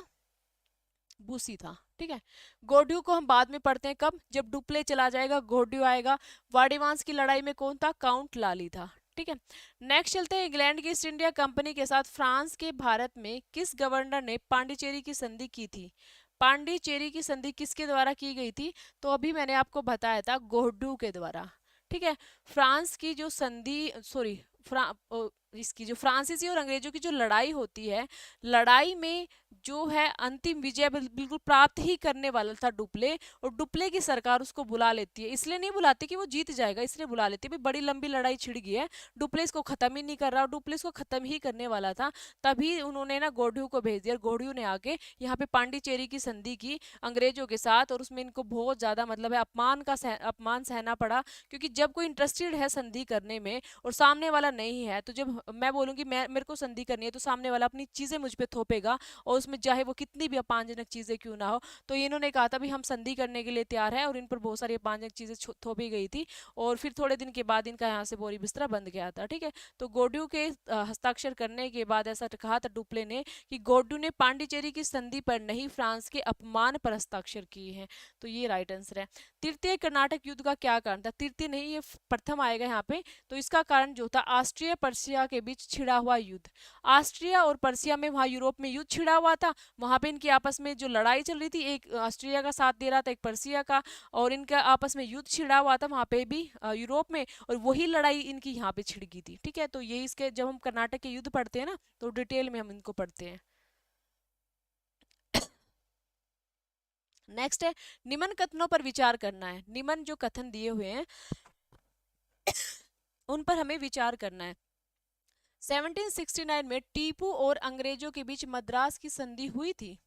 बूसी था। ठीक है। गोड्यू को हम बाद में पढ़ते हैं, कब, जब डुप्ले चला जाएगा गोड्यू आएगा। वाडिवांस की लड़ाई में कौन था, काउंट लाली था। ठीक है। नेक्स्ट चलते हैं, इंग्लैंड की ईस्ट इंडिया कंपनी के साथ फ्रांस के भारत में किस गवर्नर ने पांडिचेरी की संधि की थी। पांडिचेरी की संधि किसके द्वारा की गई थी, तो अभी मैंने आपको बताया था गोड्यू के द्वारा। ठीक है। फ्रांस की जो संधि, सॉरी, इसकी जो फ्रांसीसी और अंग्रेजों की जो लड़ाई होती है, लड़ाई में जो है अंतिम विजय बिल्कुल प्राप्त ही करने वाला था डुप्ले, और डुप्ले की सरकार उसको बुला लेती है, इसलिए नहीं बुलाती कि वो जीत जाएगा, इसलिए बुला लेती है भाई बड़ी लंबी लड़ाई छिड़ गई है, डुप्ले इसको खत्म ही नहीं कर रहा, और डुप्ले इसको खत्म ही करने वाला था, तभी उन्होंने ना गोड्यू को भेज दिया, और गोड्यू ने आके यहाँ पे पांडिचेरी की संधि की अंग्रेजों के साथ, और उसमें इनको बहुत ज्यादा मतलब है अपमान सहना पड़ा, क्योंकि जब कोई इंटरेस्टेड है संधि करने में और सामने वाला नहीं है, तो जब मैं बोलूंगी मैं मेरे को संधि करनी है, तो सामने वाला अपनी चीजें मुझ पे थोपेगा, और उसमें चाहे वो कितनी भी अपमानजनक चीजें क्यों ना हो। तो इन्होंने कहा था भी हम संधि करने के लिए तैयार है, और इन पर बहुत सारी अपमानजनक चीजें थोपी गई थी, और फिर थोड़े दिन के बाद इनका यहाँ से बोरी बिस्तरा बंद गया था। ठीक है। तो गोड्यू के हस्ताक्षर करने के बाद ऐसा कहा था डुप्ले ने कि गोड्यू ने पांडिचेरी की संधि पर नहीं, फ्रांस के अपमान पर हस्ताक्षर किए हैं। तो ये राइट आंसर है। तृतीय कर्नाटक युद्ध का क्या कारण था, तृतीय नहीं, ये प्रथम आएगा यहाँ पे। तो इसका कारण जो था ऑस्ट्रिया पर्सिया के बीच छिड़ा हुआ युद्ध। ऑस्ट्रिया और पर्सिया में, वहां यूरोप में युद्ध छिड़ा हुआ था, वहां पे इनकी आपस में जो लड़ाई चल रही थी, एक ऑस्ट्रिया का साथ दे रहा था, एक पर्सिया का, और इनका आपस में युद्ध छिड़ा हुआ था वहां पे भी यूरोप में, और वही लड़ाई इनकी यहाँ पे छिड़ गई थी। ठीक है। तो ये इसके जब हम कर्नाटक के युद्ध पढ़ते हैं ना, तो डिटेल में हम इनको पढ़ते हैं। नेक्स्ट है, निम्न कथनों पर विचार करना है। निम्न जो कथन दिए हुए हैं उन पर हमें विचार करना है। 1769 में टीपू और अंग्रेजों के बीच मद्रास की संधि हुई थी।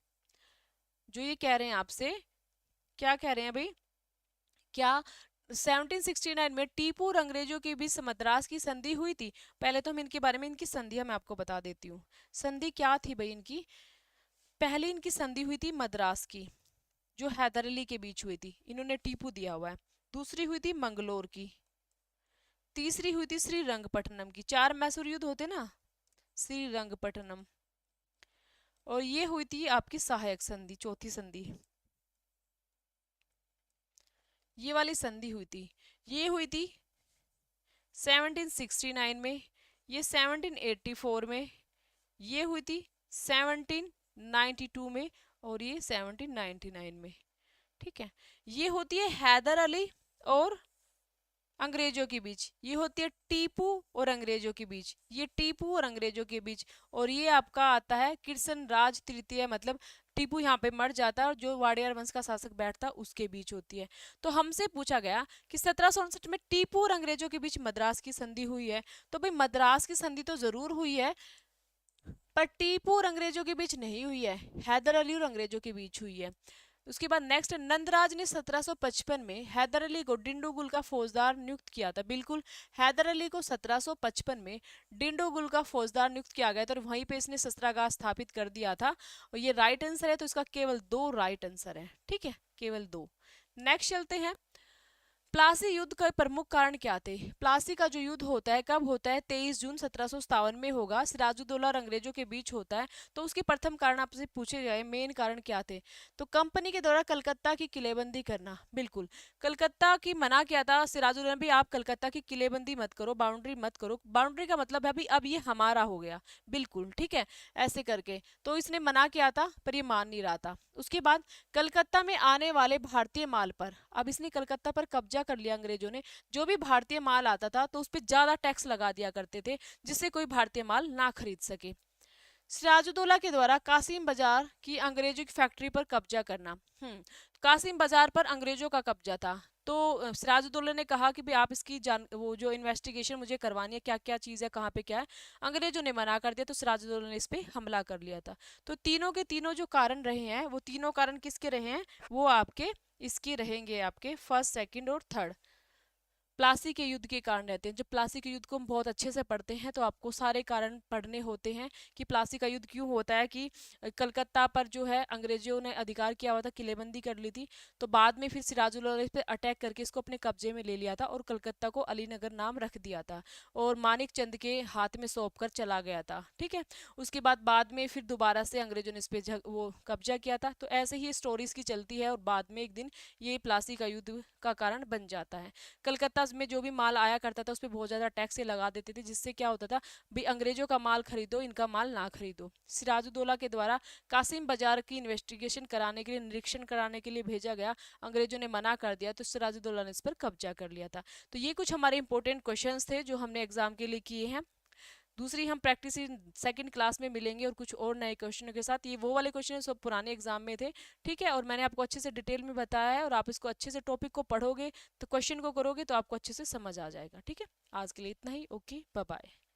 जो ये कह रहे हैं आपसे, क्या कह रहे हैं भाई, क्या 1769 में टीपू और अंग्रेजों के बीच मद्रास की संधि हुई थी। पहले तो हम इनके बारे में, इनकी संधियां मैं आपको बता देती हूँ। संधि क्या थी भाई इनकी, पहली इनकी संधि हुई थी मद्रास की, जो हैदर अली के बीच हुई थी, इन्होंने टीपू दिया हुआ है। दूसरी हुई थी मंगलोर की। तीसरी हुई थी श्रीरंगपट्टनम की। चार मैसूर युद्ध होते ना, श्रीरंगपट्टनम। और ये हुई थी आपकी सहायक संधि, चौथी संधि, ये वाली संधि हुई थी। ये हुई थी 1769 में, ये 1784 में, ये हुई थी 1792 में, और ये 1799 में। ठीक है। ये होती है हैदर अली और अंग्रेजों के बीच, ये होती है टीपू और अंग्रेजों के बीच, ये टीपू और अंग्रेजों के बीच, और ये आपका आता है कृष्ण राज तृतीय, मतलब टीपू यहाँ पे मर जाता है और जो वाडियार वंश का शासक बैठता उसके बीच होती है। तो हमसे पूछा गया कि 1759 में टीपू और अंग्रेजों के बीच मद्रास की संधि हुई है, तो भाई मद्रास की संधि तो जरूर हुई है, पर टीपू और अंग्रेजों के बीच नहीं हुई है, हैदर अली और अंग्रेजों के बीच हुई है। उसके बाद नेक्स्ट, नंदराज ने 1755 में हैदर अली को डिंडोगुल का फौजदार नियुक्त किया था। बिल्कुल, हैदर अली को 1755 में डिंडोगुल का फौजदार नियुक्त किया गया था और वहीं पे इसने शस्त्रागार स्थापित कर दिया था। और ये राइट आंसर है, तो इसका केवल 2 राइट आंसर है। ठीक है, केवल 2। नेक्स्ट चलते हैं, प्लासी युद्ध का प्रमुख कारण क्या थे? प्लासी का जो युद्ध होता है कब होता है? 23 जून 1757 में होगा, सिराजुद्दौला और अंग्रेजों के बीच होता है। तो उसके प्रथम कारण आपसे पूछे गए, मेन कारण क्या थे? तो कंपनी के द्वारा कलकत्ता की किलेबंदी करना। बिल्कुल, कलकत्ता की मना किया था सिराजुद्दौला ने भी, आप कलकत्ता की किलेबंदी मत करो, बाउंड्री मत करो। बाउंड्री का मतलब है अभी अब ये हमारा हो गया। बिल्कुल ठीक है, ऐसे करके तो इसने मना किया था, पर ये मान नहीं रहा था। उसके बाद कलकत्ता में आने वाले भारतीय माल पर, अब इसने कलकत्ता पर कब्जा कर लिया अंग्रेजों ने। जो भी भारतीय माल आता था तो उस पर ज्यादा टैक्स लगा दिया करते थे, जिससे कोई भारतीय माल ना खरीद सके। सिराजुद्दौला के द्वारा कासिम बाजार की अंग्रेजों की फैक्ट्री पर कब्जा करना। कासिम बाजार पर अंग्रेजों का कब्जा था, तो सिराजुद्दौला ने कहा कि भाई आप इसकी जान वो जो इन्वेस्टिगेशन मुझे करवानी है, क्या क्या चीज़ है, कहाँ पे क्या है। अंग्रेजों ने मना कर दिया, तो सिराजुद्दौला ने इस पे हमला कर लिया था। तो तीनों के तीनों जो कारण रहे हैं, वो तीनों कारण किसके रहे हैं? वो आपके इसके रहेंगे, आपके फर्स्ट, सेकंड और थर्ड, प्लासी के युद्ध के कारण रहते हैं। जब प्लासी के युद्ध को हम बहुत अच्छे से पढ़ते हैं तो आपको सारे कारण पढ़ने होते हैं कि प्लासी का युद्ध क्यों होता है, कि कलकत्ता पर जो है अंग्रेजों ने अधिकार किया हुआ था, किलेबंदी कर ली थी। तो बाद में फिर सिराजुद्दौला ने इस पर अटैक करके इसको अपने कब्जे में ले लिया था और कलकत्ता को अलीनगर नाम रख दिया था और मानिक चंद के हाथ में सौंप कर चला गया था। ठीक है, उसके बाद में फिर दोबारा से अंग्रेजों ने इस पर वो कब्जा किया था। तो ऐसे ही स्टोरीज की चलती है और बाद में एक दिन ये प्लासी का युद्ध का कारण बन जाता है। कलकत्ता में जो भी माल आया करता था उस पर बहुत ज़्यादा टैक्स लगा देते थे, जिससे क्या होता था, भाई अंग्रेजों का माल खरीदो, इनका माल ना खरीदो। सिराजुद्दौला के द्वारा कासिम बाजार की इन्वेस्टिगेशन कराने के लिए, निरीक्षण कराने के लिए भेजा गया, अंग्रेजों ने मना कर दिया, तो सिराजुद्दौला ने इस पर कब्जा कर लिया था। तो ये कुछ हमारे इंपॉर्टेंट क्वेश्चंस थे जो हमने एग्जाम के लिए किए हैं। दूसरी हम प्रैक्टिस सेकंड क्लास में मिलेंगे और कुछ और नए क्वेश्चनों के साथ। ये वो वाले क्वेश्चन सब पुराने एग्जाम में थे। ठीक है, और मैंने आपको अच्छे से डिटेल में बताया है, और आप इसको अच्छे से टॉपिक को पढ़ोगे तो क्वेश्चन को करोगे तो आपको अच्छे से समझ आ जाएगा। ठीक है, आज के लिए इतना ही। Okay, bye bye.